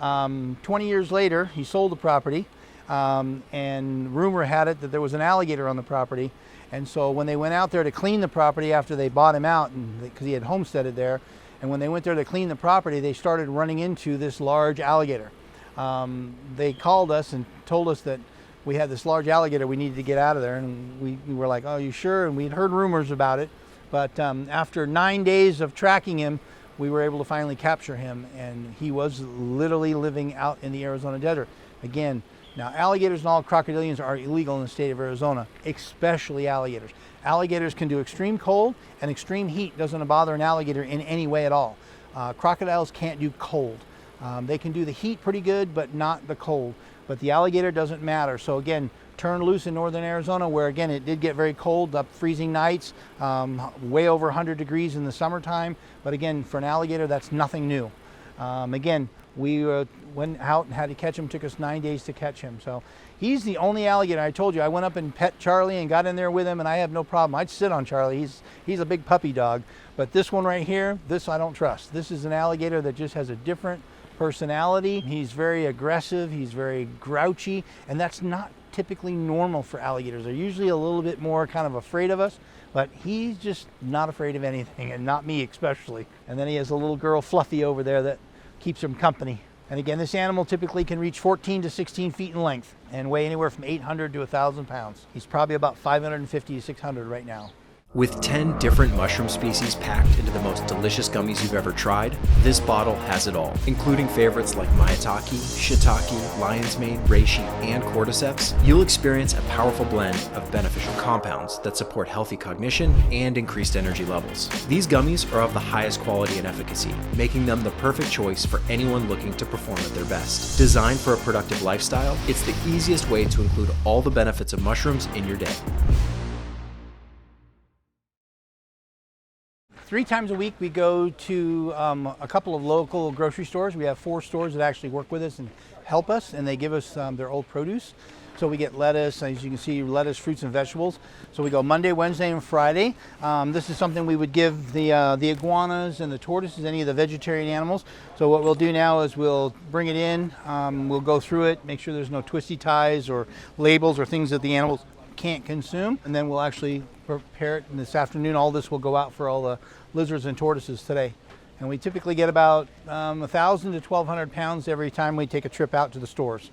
Speaker 1: 20 years later, he sold the property, and rumor had it that there was an alligator on the property. And so when they went out there to clean the property after they bought him out, because he had homesteaded there, and when they went there to clean the property, they started running into this large alligator. They called us and told us that we had this large alligator we needed to get out of there, and we were like, oh, you sure? And we'd heard rumors about it, but after 9 days of tracking him, we were able to finally capture him, and he was literally living out in the Arizona desert. Again, now, alligators and all crocodilians are illegal in the state of Arizona, especially alligators. Alligators can do extreme cold, and extreme heat doesn't bother an alligator in any way at all. Crocodiles can't do cold. They can do the heat pretty good, but not the cold. But the alligator doesn't matter. So again, turn loose in northern Arizona, where again it did get very cold, up freezing nights, way over 100 degrees in the summertime. But again, for an alligator, that's nothing new. Again, we went out and had to catch him. Took us 9 days to catch him. So he's the only alligator. I told you, I went up and pet Charlie and got in there with him, and I have no problem. I'd sit on Charlie. He's a big puppy dog. But this one right here, this I don't trust. This is an alligator that just has a different personality. He's very aggressive. He's very grouchy, and that's not typically normal for alligators. They're usually a little bit more kind of afraid of us, but he's just not afraid of anything, and not me especially. And then he has a little girl, Fluffy, over there that keeps him company. And again, this animal typically can reach 14 to 16 feet in length and weigh anywhere from 800 to 1,000 pounds. He's probably about 550 to 600 right now.
Speaker 2: With 10 different mushroom species packed into the most delicious gummies you've ever tried, this bottle has it all, including favorites like maitake, shiitake, lion's mane, reishi, and cordyceps. You'll experience a powerful blend of beneficial compounds that support healthy cognition and increased energy levels. These gummies are of the highest quality and efficacy, making them the perfect choice for anyone looking to perform at their best. Designed for a productive lifestyle, it's the easiest way to include all the benefits of mushrooms in your day.
Speaker 1: 3 times a week we go to a couple of local grocery stores. We have 4 stores that actually work with us and help us, and they give us their old produce. So we get lettuce, as you can see, lettuce, fruits, and vegetables. So we go Monday, Wednesday, and Friday. This is something we would give the iguanas and the tortoises, any of the vegetarian animals. So what we'll do now is we'll bring it in, we'll go through it, make sure there's no twisty ties or labels or things that the animals can't consume, and then we'll actually prepare it. And this afternoon, all this will go out for all the lizards and tortoises today. And we typically get about 1,000 to 1,200 pounds every time we take a trip out to the stores.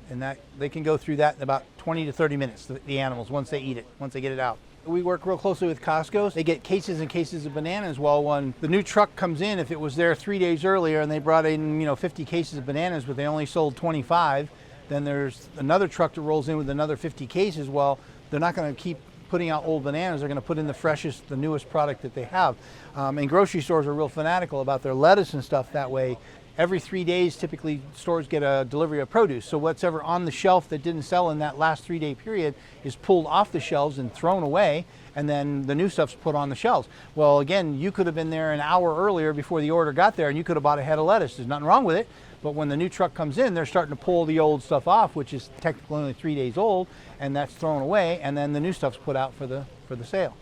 Speaker 1: And that they can go through that in about 20 to 30 minutes, the animals, once they eat it, once they get it out. We work real closely with Costco. They get cases and cases of bananas. Well, when the new truck comes in, if it was there 3 days earlier and they brought in 50 cases of bananas, but they only sold 25, then there's another truck that rolls in with another 50 cases. Well, they're not going to keep putting out old bananas. They're going to put in the freshest, the newest product that they have. And grocery stores are real fanatical about their lettuce and stuff that way. Every 3 days, typically, stores get a delivery of produce. So what's ever on the shelf that didn't sell in that last 3 day period is pulled off the shelves and thrown away, and then the new stuff's put on the shelves. Well, again, you could have been there an hour earlier before the order got there, and you could have bought a head of lettuce. There's nothing wrong with it. But when the new truck comes in, they're starting to pull the old stuff off, which is technically only 3 days old, and that's thrown away, and then the new stuff's put out for the sale.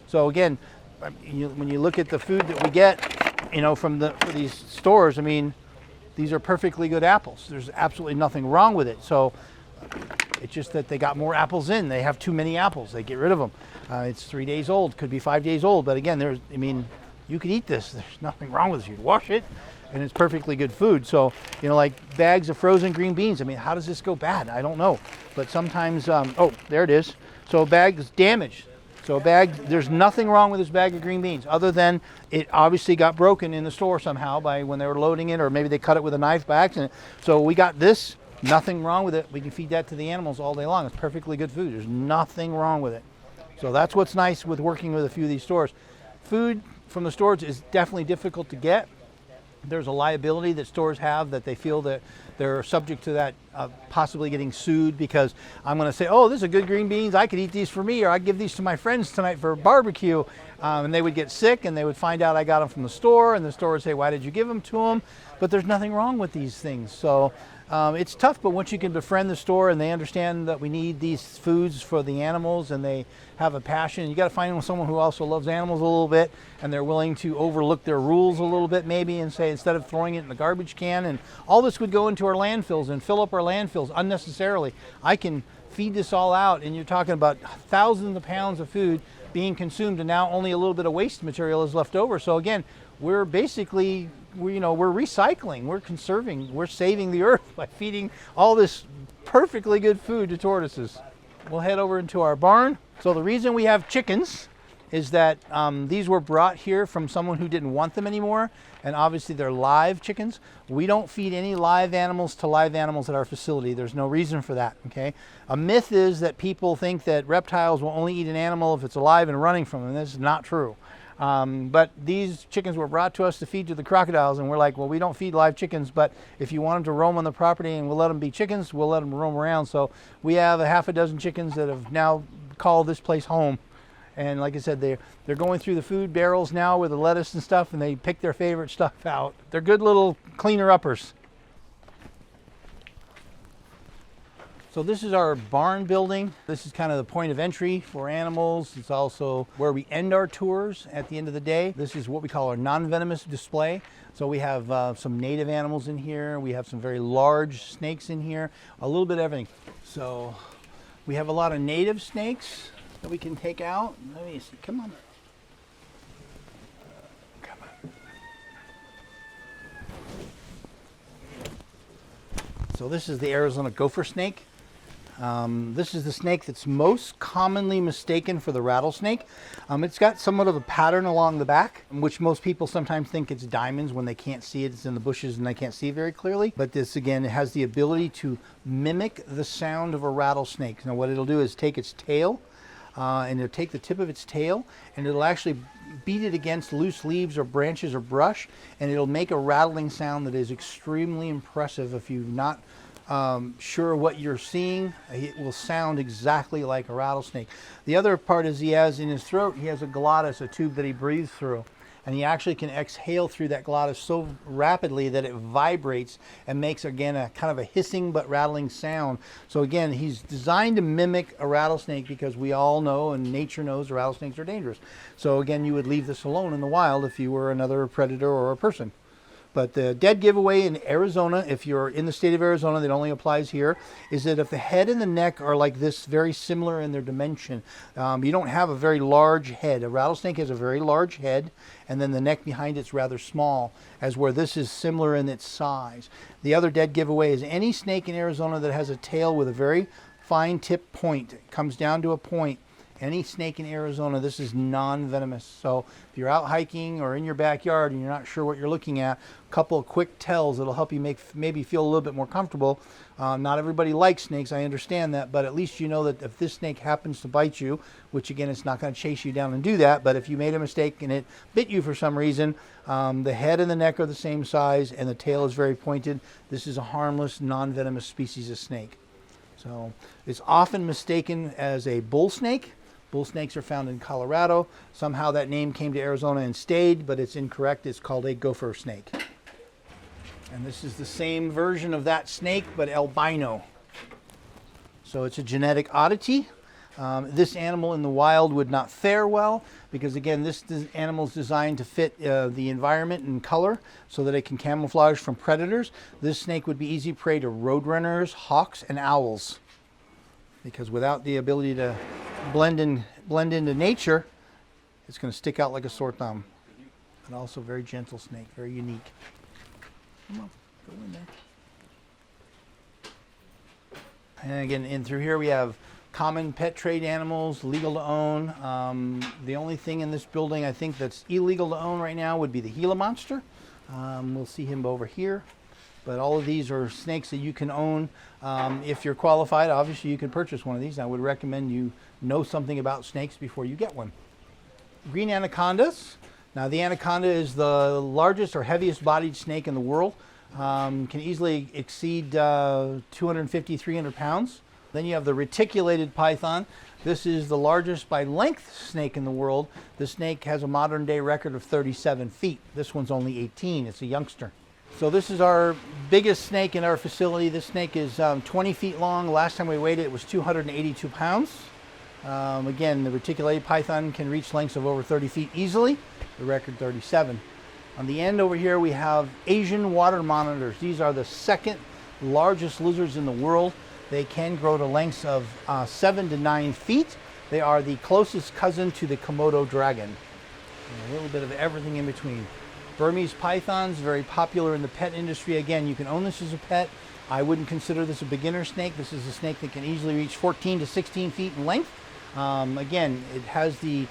Speaker 1: So again, when you look at the food that we get, from these stores, I mean, these are perfectly good apples. There's absolutely nothing wrong with it. So it's just that they got more apples in. They have too many apples. They get rid of them. It's 3 days old, could be 5 days old. But again, you could eat this. There's nothing wrong with it. You wash it, and it's perfectly good food. So, like bags of frozen green beans. I mean, how does this go bad? I don't know. But sometimes, oh, there it is. So a bag is damaged. So a bag, there's nothing wrong with this bag of green beans other than it obviously got broken in the store somehow by when they were loading it, or maybe they cut it with a knife by accident. So we got this, nothing wrong with it. We can feed that to the animals all day long. It's perfectly good food. There's nothing wrong with it. So that's what's nice with working with a few of these stores. Food from the stores is definitely difficult to get. There's a liability that stores have that they feel that they're subject to that possibly getting sued, because I'm going to say, oh, this is good green beans, I could eat these for me, or I'd give these to my friends tonight for a barbecue, and they would get sick and they would find out I got them from the store, and the store would say, why did you give them to them? But there's nothing wrong with these things. So it's tough, but once you can befriend the store and they understand that we need these foods for the animals and they have a passion, you got to find someone who also loves animals a little bit, and they're willing to overlook their rules a little bit maybe and say, instead of throwing it in the garbage can, and all this would go into our landfills and fill up our landfills unnecessarily. I can feed this all out, and you're talking about thousands of pounds of food being consumed, and now only a little bit of waste material is left over. So again, we're basically, we're recycling, we're conserving, we're saving the earth by feeding all this perfectly good food to tortoises. We'll head over into our barn. So the reason we have chickens is that these were brought here from someone who didn't want them anymore, and obviously they're live chickens. We don't feed any live animals to live animals at our facility. There's no reason for that, okay? A myth is that people think that reptiles will only eat an animal if it's alive and running from them. This is not true. But these chickens were brought to us to feed to the crocodiles, and we're like, well, we don't feed live chickens, but if you want them to roam on the property and we'll let them be chickens, we'll let them roam around. So we have a half a dozen chickens that have now called this place home. And like I said, they're going through the food barrels now with the lettuce and stuff, and they pick their favorite stuff out. They're good little cleaner-uppers. So this is our barn building. This is kind of the point of entry for animals. It's also where we end our tours at the end of the day. This is what we call our non-venomous display. So we have some native animals in here. We have some very large snakes in here, a little bit of everything. So we have a lot of native snakes that we can take out. Let me see, come on. Come on. So this is the Arizona gopher snake. This is the snake that's most commonly mistaken for the rattlesnake. It's got somewhat of a pattern along the back, which most people sometimes think it's diamonds when they can't see it. It's in the bushes and they can't see it very clearly. But this, again, it has the ability to mimic the sound of a rattlesnake. Now what it'll do is take its tail, and it'll take the tip of its tail, and it'll actually beat it against loose leaves or branches or brush, and it'll make a rattling sound that is extremely impressive if you've not sure what you're seeing. It will sound exactly like a rattlesnake. The other part is he has in his throat, he has a glottis, a tube that he breathes through. And he actually can exhale through that glottis so rapidly that it vibrates and makes, again, a kind of a hissing but rattling sound. So again, he's designed to mimic a rattlesnake because we all know and nature knows rattlesnakes are dangerous. So again, you would leave this alone in the wild if you were another predator or a person. But the dead giveaway in Arizona, if you're in the state of Arizona, that only applies here, is that if the head and the neck are like this, very similar in their dimension, you don't have a very large head. A rattlesnake has a very large head, and then the neck behind it's rather small, as where this is similar in its size. The other dead giveaway is any snake in Arizona that has a tail with a very fine tip point. It comes down to a point. Any snake in Arizona, this is non-venomous. So if you're out hiking or in your backyard and you're not sure what you're looking at, a couple of quick tells that'll help you maybe feel a little bit more comfortable. Not everybody likes snakes, I understand that, but at least you know that if this snake happens to bite you, which again, it's not going to chase you down and do that, but if you made a mistake and it bit you for some reason, the head and the neck are the same size and the tail is very pointed. This is a harmless, non-venomous species of snake. So it's often mistaken as a bull snake. Bull snakes are found in Colorado. Somehow that name came to Arizona and stayed, but it's incorrect. It's called a gopher snake. And this is the same version of that snake, but albino. So it's a genetic oddity. This animal in the wild would not fare well because, again, this animal is designed to fit the environment and color so that it can camouflage from predators. This snake would be easy prey to roadrunners, hawks, and owls, because without the ability to blend into nature, it's going to stick out like a sore thumb. And also very gentle snake, very unique. Come on, go in there. And again, in through here we have common pet trade animals, legal to own. The only thing in this building I think that's illegal to own right now would be the Gila monster. We'll see him over here. But all of these are snakes that you can own. If you're qualified, obviously you can purchase one of these. I would recommend you know something about snakes before you get one. Green anacondas. Now the anaconda is the largest or heaviest bodied snake in the world. Can easily exceed 250, 300 pounds. Then you have the reticulated python. This is the largest by length snake in the world. This snake has a modern day record of 37 feet. This one's only 18, it's a youngster. So this is our biggest snake in our facility. This snake is 20 feet long. Last time we weighed it, it was 282 pounds. Again, the reticulated python can reach lengths of over 30 feet easily. The record 37. On the end over here, we have Asian water monitors. These are the second largest lizards in the world. They can grow to lengths of 7 to 9 feet. They are the closest cousin to the Komodo dragon. And a little bit of everything in between. Burmese pythons, very popular in the pet industry. Again, you can own this as a pet. I wouldn't consider this a beginner snake. This is a snake that can easily reach 14 to 16 feet in length. Again, it has the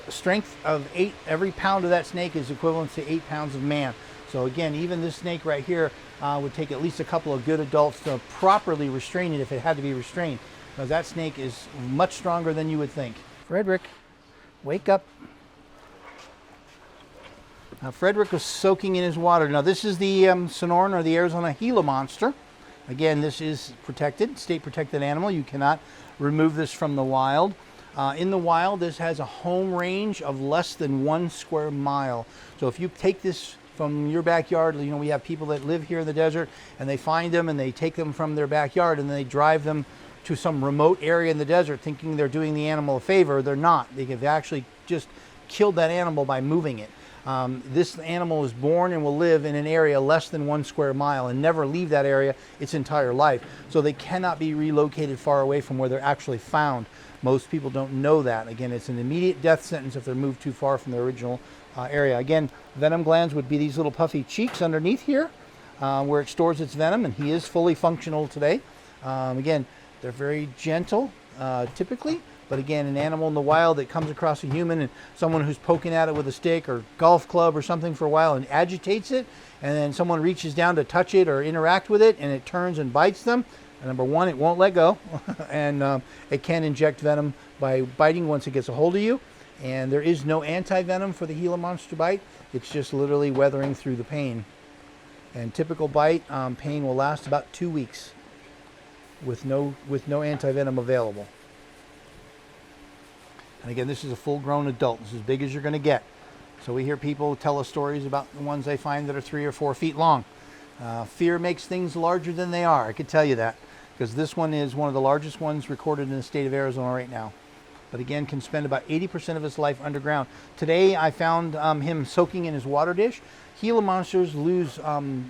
Speaker 1: strength of 8. Every pound of that snake is equivalent to 8 pounds of man. So again, even this snake right here would take at least a couple of good adults to properly restrain it if it had to be restrained, because that snake is much stronger than you would think. Frederick, wake up. Now Frederick was soaking in his water. Now this is the Sonoran or the Arizona Gila monster. Again, this is protected, state protected animal. You cannot remove this from the wild. In the wild, this has a home range of less than 1 square mile. So if you take this from your backyard, you know, we have people that live here in the desert and they find them and they take them from their backyard and they drive them to some remote area in the desert thinking they're doing the animal a favor. They're not. They have actually just killed that animal by moving it. This animal is born and will live in an area less than 1 square mile and never leave that area its entire life. So they cannot be relocated far away from where they're actually found. Most people don't know that. Again, it's an immediate death sentence if they're moved too far from their original area. Again, venom glands would be these little puffy cheeks underneath here where it stores its venom, and he is fully functional today. Again, they're very gentle typically. But again, an animal in the wild that comes across a human and someone who's poking at it with a stick or golf club or something for a while and agitates it, and then someone reaches down to touch it or interact with it and it turns and bites them, and number one, it won't let go, and it can inject venom by biting once it gets a hold of you. And there is no anti-venom for the Gila monster bite. It's just literally weathering through the pain. And typical bite, pain will last about 2 weeks with no antivenom available. And again, this is a full-grown adult. This is as big as you're going to get. So we hear people tell us stories about the ones they find that are 3 or 4 feet long. Fear makes things larger than they are. I could tell you that, because this one is one of the largest ones recorded in the state of Arizona right now. But again, can spend about 80% of his life underground. Today I found him soaking in his water dish. Gila monsters lose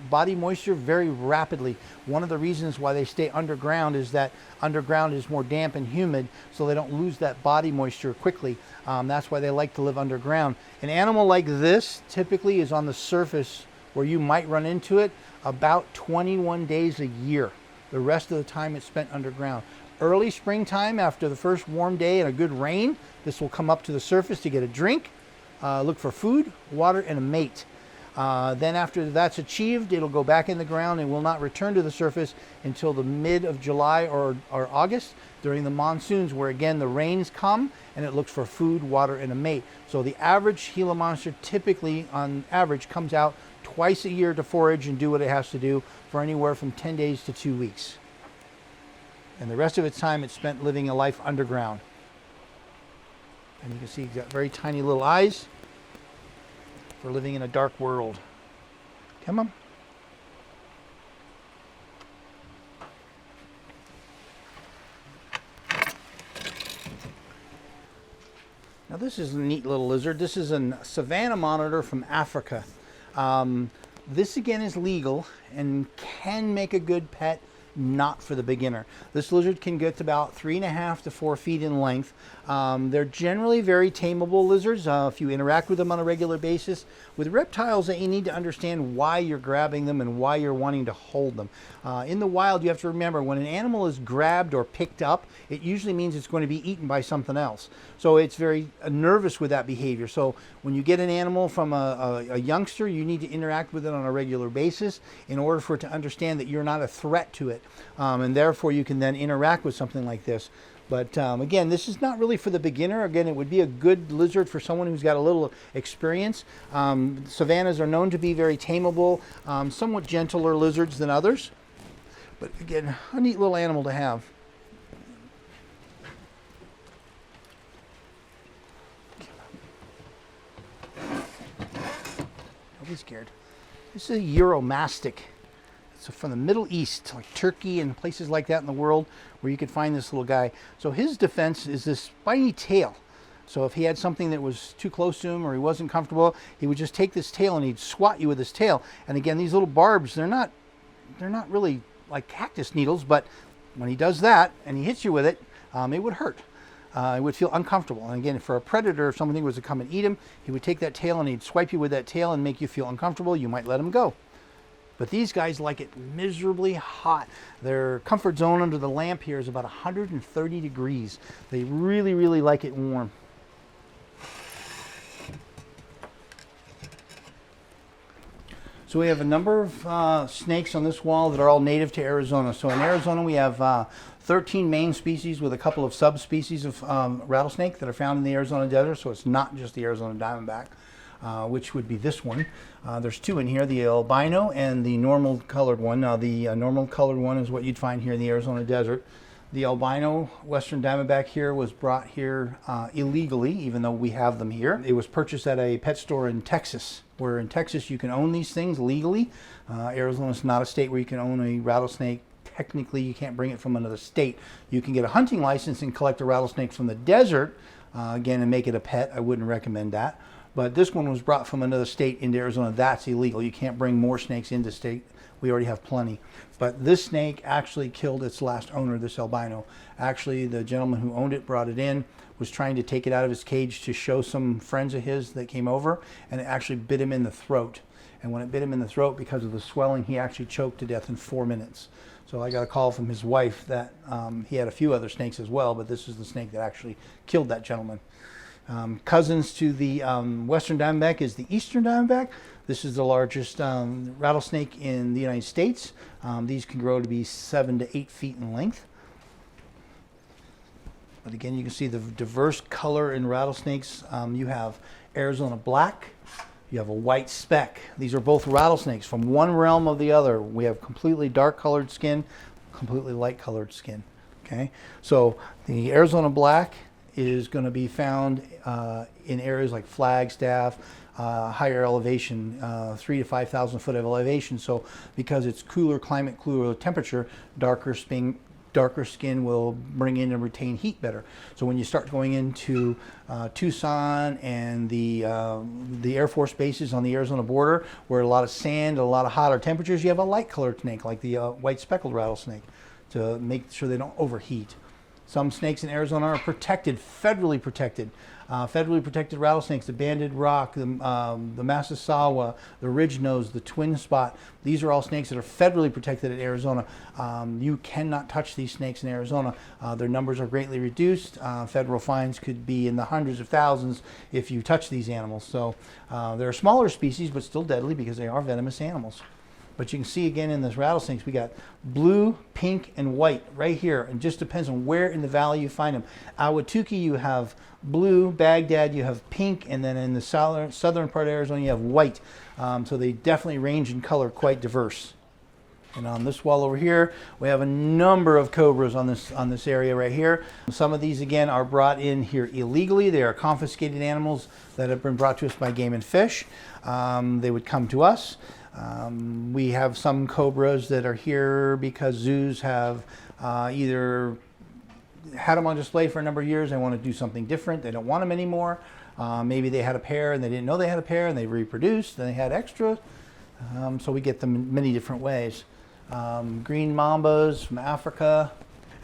Speaker 1: body moisture very rapidly. One of the reasons why they stay underground is that underground is more damp and humid, so they don't lose that body moisture quickly. That's why they like to live underground. An animal like this typically is on the surface where you might run into it about 21 days a year. The rest of the time it's spent underground. Early springtime, after the first warm day and a good rain, this will come up to the surface to get a drink, look for food, water, and a mate. Then after that's achieved, it'll go back in the ground and will not return to the surface until the mid of July or August during the monsoons, where again the rains come and it looks for food, water, and a mate. So the average Gila monster typically on average comes out twice a year to forage and do what it has to do for anywhere from 10 days to 2 weeks. And the rest of its time it's spent living a life underground. And you can see he's got very tiny little eyes for living in a dark world. Come on. Now this is a neat little lizard. This is a savanna monitor from Africa. This again is legal and can make a good pet, not for the beginner. This lizard can get to about 3.5 to 4 feet in length. They're generally very tameable lizards if you interact with them on a regular basis. With reptiles, you need to understand why you're grabbing them and why you're wanting to hold them. In the wild, you have to remember when an animal is grabbed or picked up, it usually means it's going to be eaten by something else. So it's very nervous with that behavior. So when you get an animal from a youngster, you need to interact with it on a regular basis in order for it to understand that you're not a threat to it. And therefore you can then interact with something like this. But again, this is not really for the beginner. Again, it would be a good lizard for someone who's got a little experience. Savannas are known to be very tameable, somewhat gentler lizards than others. But again, a neat little animal to have. Don't be scared. This is a Euromastic. So from the Middle East, like Turkey and places like that in the world, where you could find this little guy. So his defense is this spiny tail. So if he had something that was too close to him or he wasn't comfortable, he would just take this tail and he'd swat you with his tail. And again, these little barbs, they're not really like cactus needles, but when he does that and he hits you with it, it would hurt. It would feel uncomfortable. And again, for a predator, if something was to come and eat him, he would take that tail and he'd swipe you with that tail and make you feel uncomfortable. You might let him go. But these guys like it miserably hot. Their comfort zone under the lamp here is about 130 degrees. They really, really like it warm. So we have a number of snakes on this wall that are all native to Arizona. So in Arizona we have 13 main species with a couple of subspecies of rattlesnake that are found in the Arizona desert. So it's not just the Arizona diamondback. Which would be this one. There's two in here, the albino and the normal colored one. Now the normal colored one is what you'd find here in the Arizona desert. The albino western diamondback here was brought here illegally, even though we have them here. It was purchased at a pet store in Texas, where in Texas you can own these things legally. Arizona is not a state where you can own a rattlesnake. Technically you can't bring it from another state. You can get a hunting license and collect a rattlesnake from the desert, again, and make it a pet. I wouldn't recommend that. But this one was brought from another state into Arizona. That's illegal. You can't bring more snakes into state. We already have plenty. But this snake actually killed its last owner, this albino. Actually, the gentleman who owned it, brought it in, was trying to take it out of his cage to show some friends of his that came over, and it actually bit him in the throat. And when it bit him in the throat, because of the swelling, he actually choked to death in 4 minutes. So I got a call from his wife that he had a few other snakes as well, but this is the snake that actually killed that gentleman. Cousins to the western diamondback is the eastern diamondback. This is the largest rattlesnake in the United States. These can grow to be 7 to 8 feet in length. But again, you can see the diverse color in rattlesnakes. You have Arizona black, You have a white speck. These are both rattlesnakes from one realm of the other. We have completely dark colored skin, completely light colored skin. Okay, so the Arizona black is going to be found in areas like Flagstaff, higher elevation, 3,000 to 5,000 foot of elevation. So because it's cooler climate, cooler temperature, darker skin will bring in and retain heat better. So when you start going into Tucson and the Air Force bases on the Arizona border, where a lot of sand, a lot of hotter temperatures, you have a light colored snake like the white speckled rattlesnake to make sure they don't overheat. Some snakes in Arizona are protected, federally protected. Federally protected rattlesnakes, the banded rock, the Massasawa, the ridge nose, the twin spot. These are all snakes that are federally protected in Arizona. You cannot touch these snakes in Arizona. Their numbers are greatly reduced. Federal fines could be in the hundreds of thousands if you touch these animals. So they're smaller species, but still deadly because they are venomous animals. But you can see again in this rattlesnakes, we got blue, pink, and white right here. And just depends on where in the valley you find them. Ahwatukee, you have blue. Baghdad, you have pink. And then in the southern part of Arizona, you have white. So they definitely range in color, quite diverse. And on this wall over here, we have a number of cobras on this area right here. Some of these, again, are brought in here illegally. They are confiscated animals that have been brought to us by Game and Fish. They would come to us. We have some cobras that are here because zoos have either had them on display for a number of years. They want to do something different. They don't want them anymore. Maybe they had a pair and they didn't know they had a pair and they reproduced and they had extra. So we get them in many different ways. Green mambas from Africa.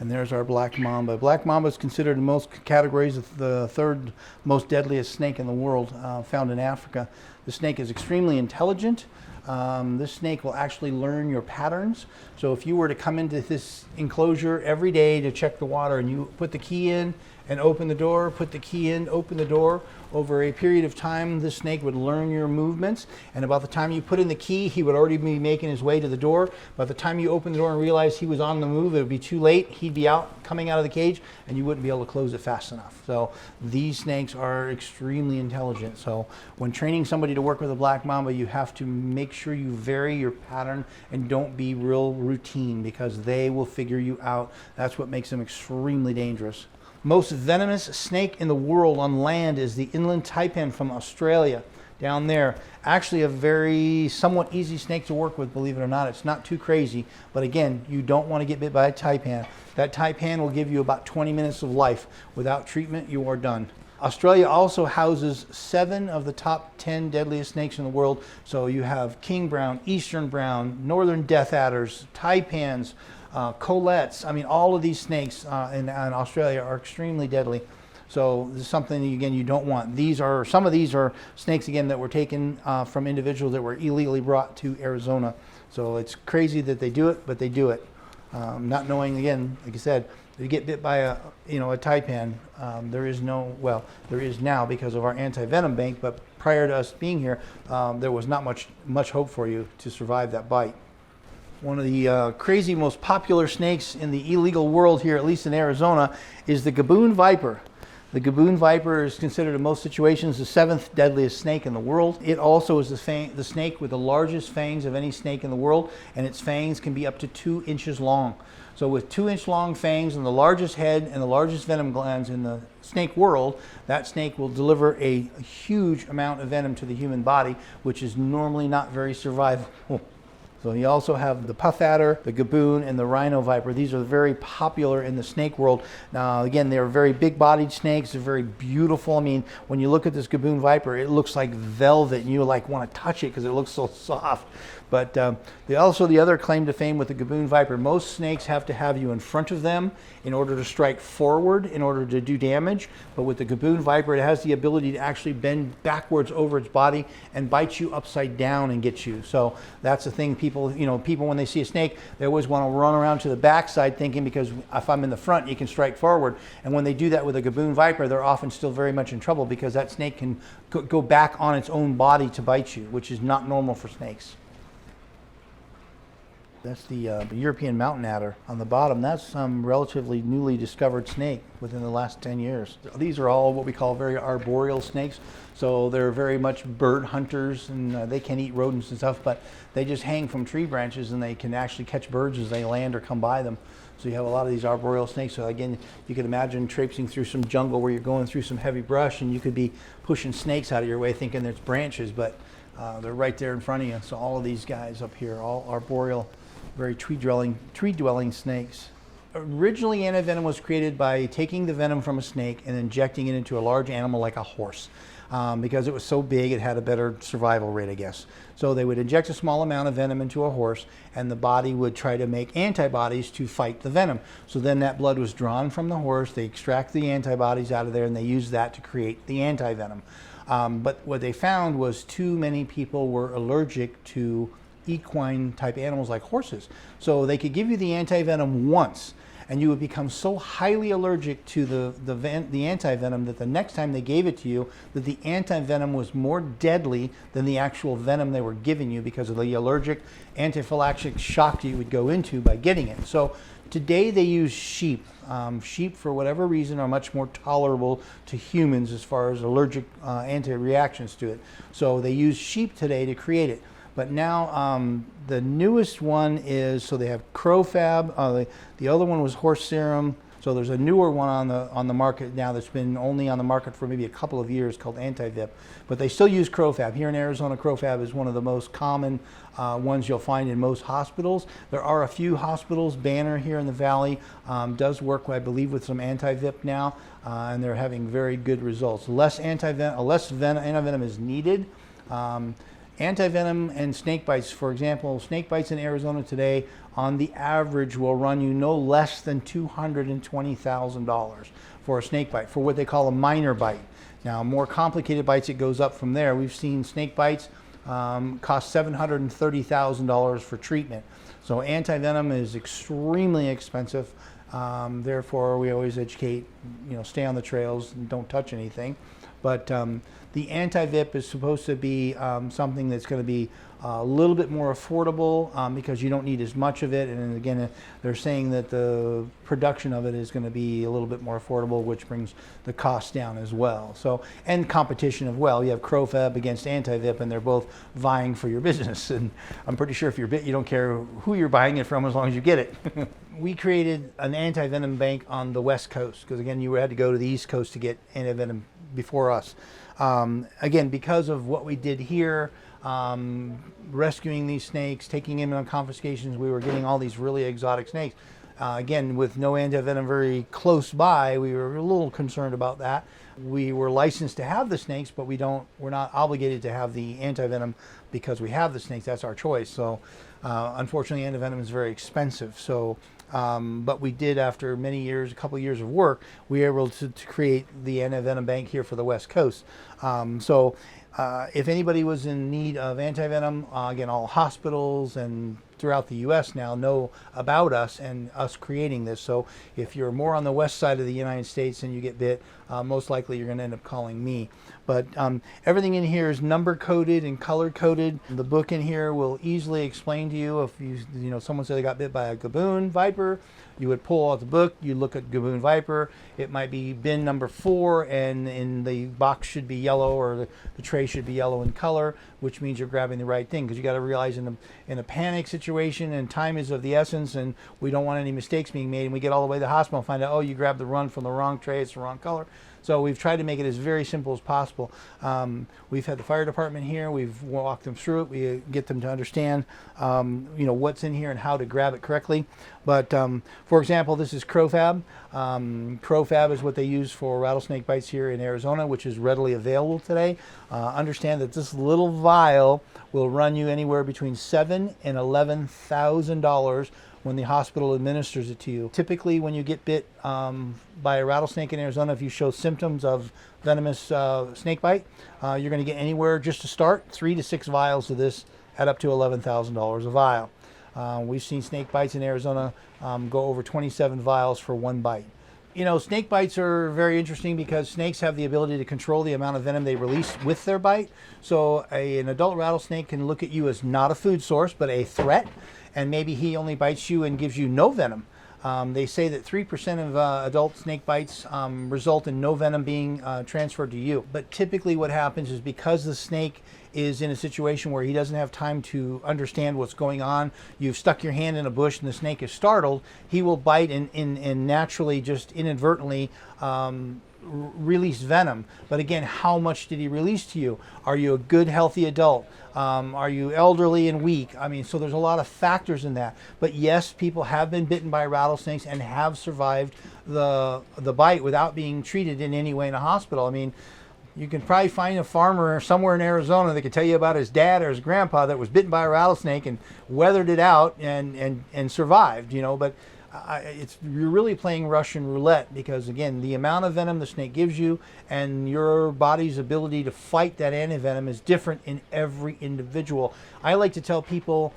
Speaker 1: And there's our black mamba. Black mamba is considered in most categories the third most deadliest snake in the world, found in Africa. The snake is extremely intelligent. This snake will actually learn your patterns. So if you were to come into this enclosure every day to check the water and you put the key in and open the door, put the key in, open the door, over a period of time, this snake would learn your movements. And about the time you put in the key, he would already be making his way to the door. By the time you open the door and realize he was on the move, it would be too late. He'd be coming out of the cage, and you wouldn't be able to close it fast enough. So these snakes are extremely intelligent. So when training somebody to work with a black mamba, you have to make sure you vary your pattern and don't be real routine, because they will figure you out. That's what makes them extremely dangerous. Most venomous snake in the world on land is the inland taipan from Australia, down there. Actually a very somewhat easy snake to work with, believe it or not. It's not too crazy, but again, you don't want to get bit by a taipan. That taipan will give you about 20 minutes of life. Without treatment, you are done. Australia also houses 7 of the top 10 deadliest snakes in the world. So you have king brown, eastern brown, northern death adders, taipans, colettes. I mean, all of these snakes in Australia are extremely deadly. So this is something, again, you don't want. Some of these are snakes, again, that were taken from individuals that were illegally brought to Arizona. So it's crazy that they do it, but they do it. Not knowing, again, like I said, if you get bit by a taipan, there is now because of our anti-venom bank, but prior to us being here, there was not much hope for you to survive that bite. One of the crazy, most popular snakes in the illegal world here, at least in Arizona, is the gaboon viper. The gaboon viper is considered in most situations the 7th deadliest snake in the world. It also is the snake with the largest fangs of any snake in the world, and its fangs can be up to 2 inches long. So with 2-inch long fangs and the largest head and the largest venom glands in the snake world, that snake will deliver a huge amount of venom to the human body, which is normally not very survivable. So you also have the puff adder, the gaboon, and the rhino viper. These are very popular in the snake world. Now, again, they're very big-bodied snakes. They're very beautiful. I mean, when you look at this gaboon viper, it looks like velvet, and you want to touch it because it looks so soft. But the other claim to fame with the gaboon viper, most snakes have to have you in front of them in order to strike forward, in order to do damage. But with the gaboon viper, it has the ability to actually bend backwards over its body and bite you upside down and get you. So that's the thing. People when they see a snake, they always want to run around to the backside thinking, because if I'm in the front, you can strike forward. And when they do that with a gaboon viper, they're often still very much in trouble, because that snake can go back on its own body to bite you, which is not normal for snakes. That's the European mountain adder. On the bottom, that's some relatively newly discovered snake within the last 10 years. These are all what we call very arboreal snakes. So they're very much bird hunters, and they can eat rodents and stuff, but they just hang from tree branches and they can actually catch birds as they land or come by them. So you have a lot of these arboreal snakes. So again, you could imagine traipsing through some jungle where you're going through some heavy brush and you could be pushing snakes out of your way thinking there's branches, but they're right there in front of you. So all of these guys up here, all arboreal, very tree-dwelling snakes. Originally, antivenom was created by taking the venom from a snake and injecting it into a large animal like a horse. Because it was so big, it had a better survival rate, I guess. So they would inject a small amount of venom into a horse, and the body would try to make antibodies to fight the venom. So then that blood was drawn from the horse, they extract the antibodies out of there, and they use that to create the antivenom. But what they found was too many people were allergic to equine type animals like horses. So they could give you the antivenom once, and you would become so highly allergic to the antivenom that the next time they gave it to you, that the antivenom was more deadly than the actual venom they were giving you because of the allergic anaphylactic shock that you would go into by getting it. So today they use sheep. Sheep, for whatever reason, are much more tolerable to humans as far as allergic anti-reactions to it. So they use sheep today to create it. But now the newest one is, so they have CrowFab, the other one was horse serum. So there's a newer one on the market now that's been only on the market for maybe a couple of years called Anti-Vip. But they still use CrowFab. Here in Arizona, CrowFab is one of the most common ones you'll find in most hospitals. There are a few hospitals. Banner here in the valley does work, I believe, with some Anti-Vip now, and they're having very good results. Less antivenom is needed. Antivenom and snake bites, for example, snake bites in Arizona today on the average will run you no less than $220,000 for a snake bite, for what they call a minor bite. Now, more complicated bites, it goes up from there. We've seen snake bites cost $730,000 for treatment. So antivenom is extremely expensive. Therefore, we always educate, stay on the trails and don't touch anything. But the Anti-Vip is supposed to be something that's going to be a little bit more affordable because you don't need as much of it. And again, they're saying that the production of it is going to be a little bit more affordable, which brings the cost down as well. So, and competition as well. You have CrowFab against Anti-Vip, and they're both vying for your business. And I'm pretty sure if you're bit, you don't care who you're buying it from as long as you get it. We created an antivenom bank on the West Coast because, again, you had to go to the East Coast to get antivenom before us. Again, because of what we did here, rescuing these snakes, taking them on confiscations, we were getting all these really exotic snakes. Again, with no antivenom very close by, we were a little concerned about that. We were licensed to have the snakes, but we're not obligated to have the antivenom because we have the snakes. That's our choice. So, unfortunately, antivenom is very expensive. So, but we did, after many years, a couple of years of work, we were able to create the antivenom bank here for the West Coast. If anybody was in need of antivenom, again, all hospitals and throughout the U.S. now know about us and us creating this. So if you're more on the west side of the United States and you get bit, most likely you're going to end up calling me. But everything in here is number coded and color coded. The book in here will easily explain to you if someone said they got bit by a gaboon viper. You would pull out the book, you look at gaboon viper. It might be bin number 4, and in the box should be yellow, or the tray should be yellow in color, which means you're grabbing the right thing. Because you got to realize in a panic situation, and time is of the essence, and we don't want any mistakes being made. And we get all the way to the hospital and find out, oh, you grabbed the run from the wrong tray, it's the wrong color. So we've tried to make it as very simple as possible. We've had the fire department here. We've walked them through it. We get them to understand, what's in here and how to grab it correctly. But for example, this is CrowFab. CrowFab is what they use for rattlesnake bites here in Arizona, which is readily available today. Understand that this little vial will run you anywhere between $7,000 and $11,000 when the hospital administers it to you. Typically, when you get bit by a rattlesnake in Arizona, if you show symptoms of venomous snake bite, you're going to get anywhere, just to start, 3 to 6 vials of this at up to $11,000 a vial. We've seen snake bites in Arizona go over 27 vials for one bite. Snake bites are very interesting because snakes have the ability to control the amount of venom they release with their bite. So an adult rattlesnake can look at you as not a food source, but a threat. and maybe he only bites you and gives you no venom. They say that 3% of adult snake bites result in no venom being transferred to you. But typically what happens is, because the snake is in a situation where he doesn't have time to understand what's going on, you've stuck your hand in a bush and the snake is startled, he will bite and naturally, just inadvertently, release venom. But again, how much did he release to you? Are you a good, healthy adult? Are you elderly and weak? I mean, so there's a lot of factors in that. But yes, people have been bitten by rattlesnakes and have survived the bite without being treated in any way in a hospital. I mean, you can probably find a farmer somewhere in Arizona that could tell you about his dad or his grandpa that was bitten by a rattlesnake and weathered it out and survived, you know. But you're really playing Russian roulette, because again, the amount of venom the snake gives you and your body's ability to fight that antivenom is different in every individual. I like to tell people,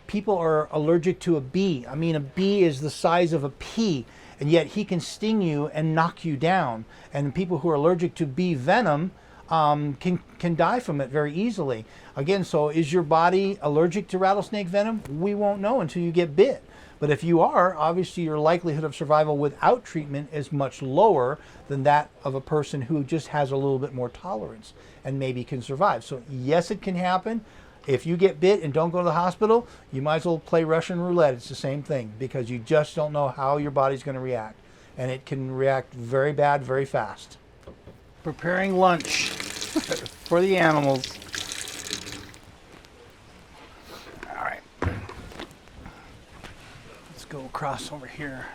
Speaker 1: people are allergic to a bee. I mean, a bee is the size of a pea, and yet he can sting you and knock you down. And people who are allergic to bee venom can die from it very easily. Again, so is your body allergic to rattlesnake venom? We won't know until you get bit. But if you are, obviously your likelihood of survival without treatment is much lower than that of a person who just has a little bit more tolerance and maybe can survive. So yes, it can happen. If you get bit and don't go to the hospital, you might as well play Russian roulette. It's the same thing, because you just don't know how your body's going to react. And it can react very bad, very fast. Preparing lunch for the animals. All right. Let's go across over here.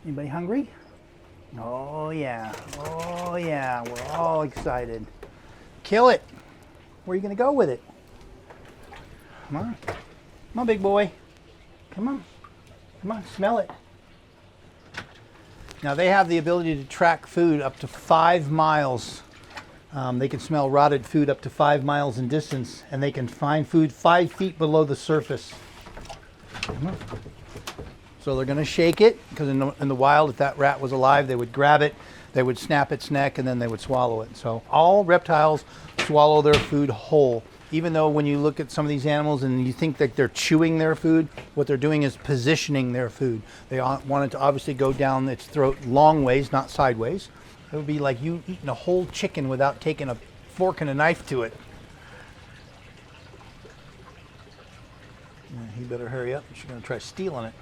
Speaker 1: Anybody hungry? Oh yeah, oh yeah, we're all excited. Kill it. Where are you gonna go with it? Come on, come on, big boy. Come on, come on, smell it. Now they have the ability to track food up to 5 miles. They can smell rotted food up to 5 miles in distance, and they can find food 5 feet below the surface. Come on. So they're going to shake it, because in the wild, if that rat was alive, they would grab it, they would snap its neck, and then they would swallow it. So all reptiles swallow their food whole. Even though when you look at some of these animals and you think that they're chewing their food, what they're doing is positioning their food. They want it to obviously go down its throat long ways, not sideways. It would be like you eating a whole chicken without taking a fork and a knife to it. He better hurry up. She's going to try stealing it.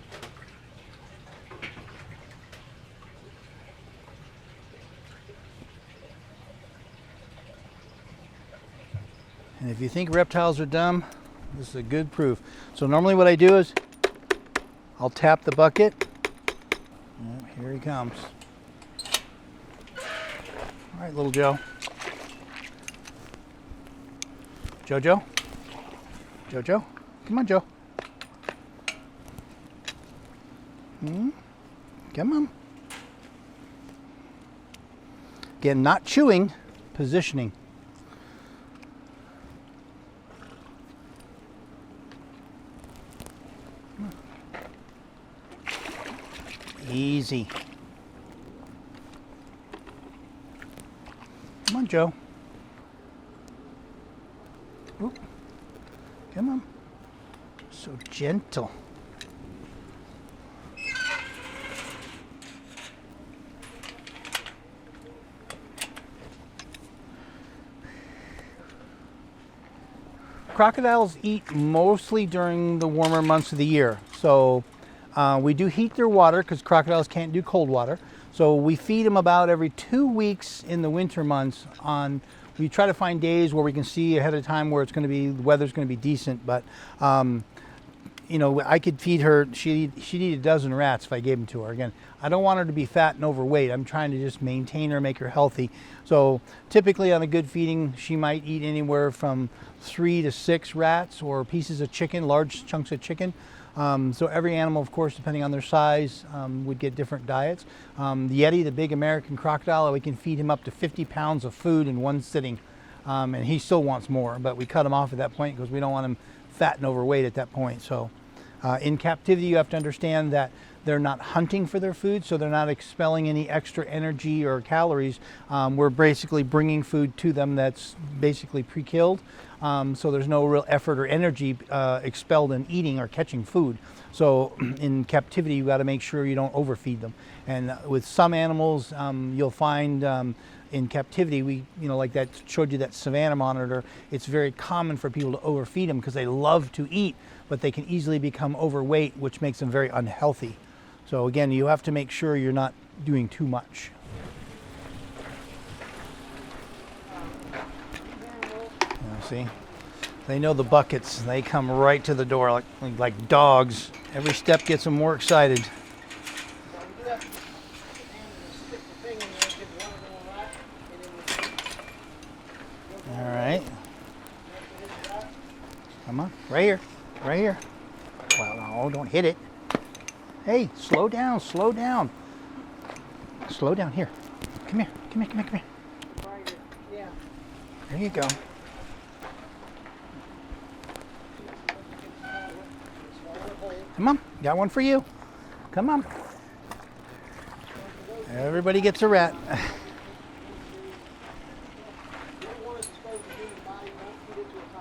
Speaker 1: And if you think reptiles are dumb, this is a good proof. So normally what I do is I'll tap the bucket. Yep, here he comes. All right, little Joe. Jojo? Jojo? Come on, Joe. Come on. Again, not chewing, positioning. Easy. Come on, Joe. Oop. Come on. So gentle. Crocodiles eat mostly during the warmer months of the year. So we do heat their water, because crocodiles can't do cold water. So we feed them about every 2 weeks in the winter months. We try to find days where we can see ahead of time where the weather's going to be decent. But you know, I could feed her. She'd eat a dozen rats if I gave them to her. Again, I don't want her to be fat and overweight. I'm trying to just maintain her, make her healthy. So typically on a good feeding, she might eat anywhere from 3 to 6 rats or pieces of chicken, large chunks of chicken. So every animal, of course, depending on their size, would get different diets. The Yeti, the big American crocodile, we can feed him up to 50 pounds of food in one sitting. And he still wants more, but we cut him off at that point because we don't want him fat and overweight at that point. So In captivity, you have to understand that they're not hunting for their food, so they're not expelling any extra energy or calories. We're basically bringing food to them that's basically pre-killed, so there's no real effort or energy expelled in eating or catching food. So in captivity, you got to make sure you don't overfeed them. And with some animals, you'll find in captivity, like that showed you that savanna monitor, it's very common for people to overfeed them because they love to eat, but they can easily become overweight, which makes them very unhealthy. So again, you have to make sure you're not doing too much. See, they know the buckets. They come right to the door like dogs. Every step gets them more excited. All right. Come on, right here, right here. Well, no, don't hit it. Hey, slow down, slow down. Slow down, here. Come here, come here, come here, come here. Yeah. There you go. Come on, got one for you. Come on. Everybody gets a rat.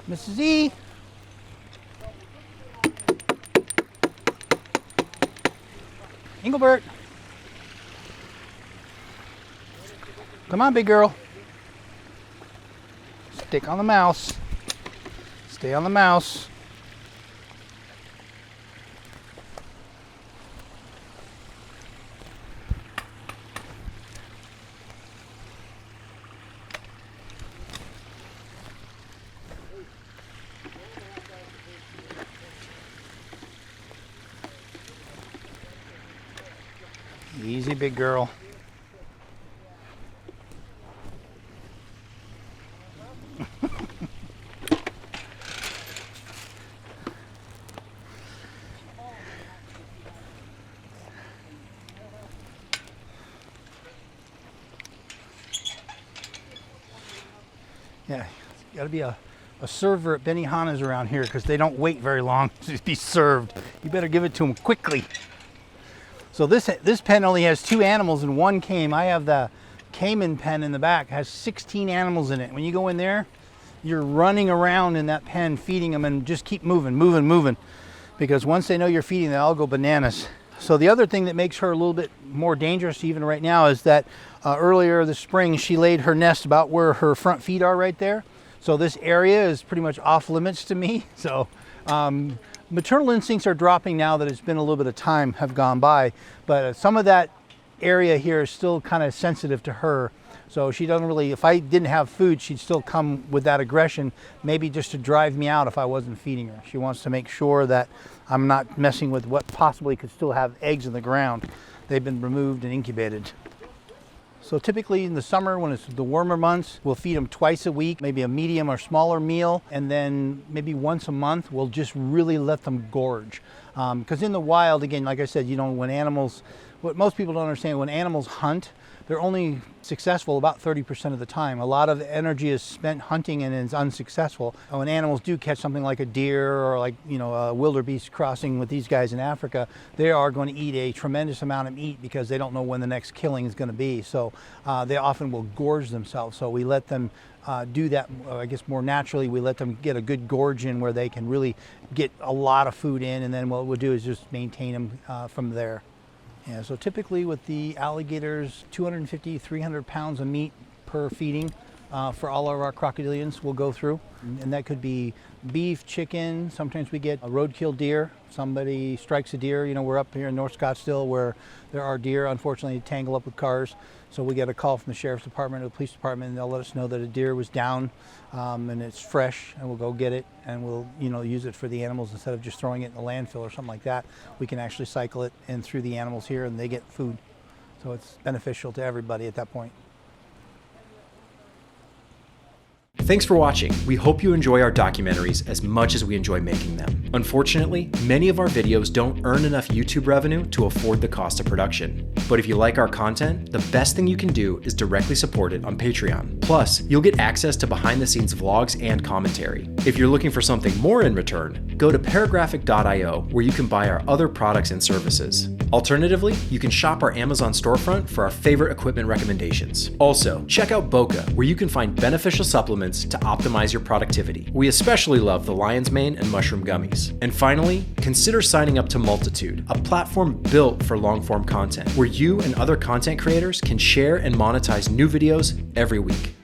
Speaker 1: Mrs. E. Engelbert. Come on, big girl. Stick on the mouse. Stay on the mouse. Easy, big girl. Yeah, got to be a server at Benihana's around here because they don't wait very long to be served. You better give it to them quickly. So this pen only has 2 animals and 1 came. I have the Cayman pen in the back. It has 16 animals in it. When you go in there, you're running around in that pen feeding them and just keep moving, moving, moving. Because once they know you're feeding, they all go bananas. So the other thing that makes her a little bit more dangerous even right now is that earlier this spring, she laid her nest about where her front feet are right there. So this area is pretty much off limits to me. So maternal instincts are dropping now that it's been a little bit of time have gone by, but some of that area here is still kind of sensitive to her. So she doesn't really, if I didn't have food, she'd still come with that aggression, maybe just to drive me out if I wasn't feeding her. She wants to make sure that I'm not messing with what possibly could still have eggs in the ground. They've been removed and incubated. So typically in the summer, when it's the warmer months, we'll feed them twice a week, maybe a medium or smaller meal, and then maybe once a month, we'll just really let them gorge. Because in the wild, again, like I said, when animals, what most people don't understand, when animals hunt, they're only successful about 30% of the time. A lot of the energy is spent hunting and is unsuccessful. When animals do catch something like a deer or like, a wildebeest crossing with these guys in Africa, they are going to eat a tremendous amount of meat because they don't know when the next killing is going to be. So they often will gorge themselves. So we let them do that, I guess, more naturally. We let them get a good gorge in where they can really get a lot of food in, and then what we'll do is just maintain them from there. Yeah, so typically with the alligators, 250, 300 pounds of meat per feeding for all of our crocodilians will go through. And that could be beef, chicken. Sometimes we get a roadkill deer. Somebody strikes a deer. We're up here in North Scottsdale where there are deer, unfortunately, tangle up with cars. So we get a call from the sheriff's department or the police department, and they'll let us know that a deer was down and it's fresh, and we'll go get it and we'll use it for the animals instead of just throwing it in the landfill or something like that. We can actually cycle it in through the animals here and they get food. So it's beneficial to everybody at that point.
Speaker 2: Thanks for watching. We hope you enjoy our documentaries as much as we enjoy making them. Unfortunately, many of our videos don't earn enough YouTube revenue to afford the cost of production. But if you like our content, the best thing you can do is directly support it on Patreon. Plus, you'll get access to behind-the-scenes vlogs and commentary. If you're looking for something more in return, go to paragraphic.io where you can buy our other products and services. Alternatively, you can shop our Amazon storefront for our favorite equipment recommendations. Also, check out Boca, where you can find beneficial supplements to optimize your productivity. We especially love the lion's mane and mushroom gummies. And finally, consider signing up to Multitude, a platform built for long-form content, where you and other content creators can share and monetize new videos every week.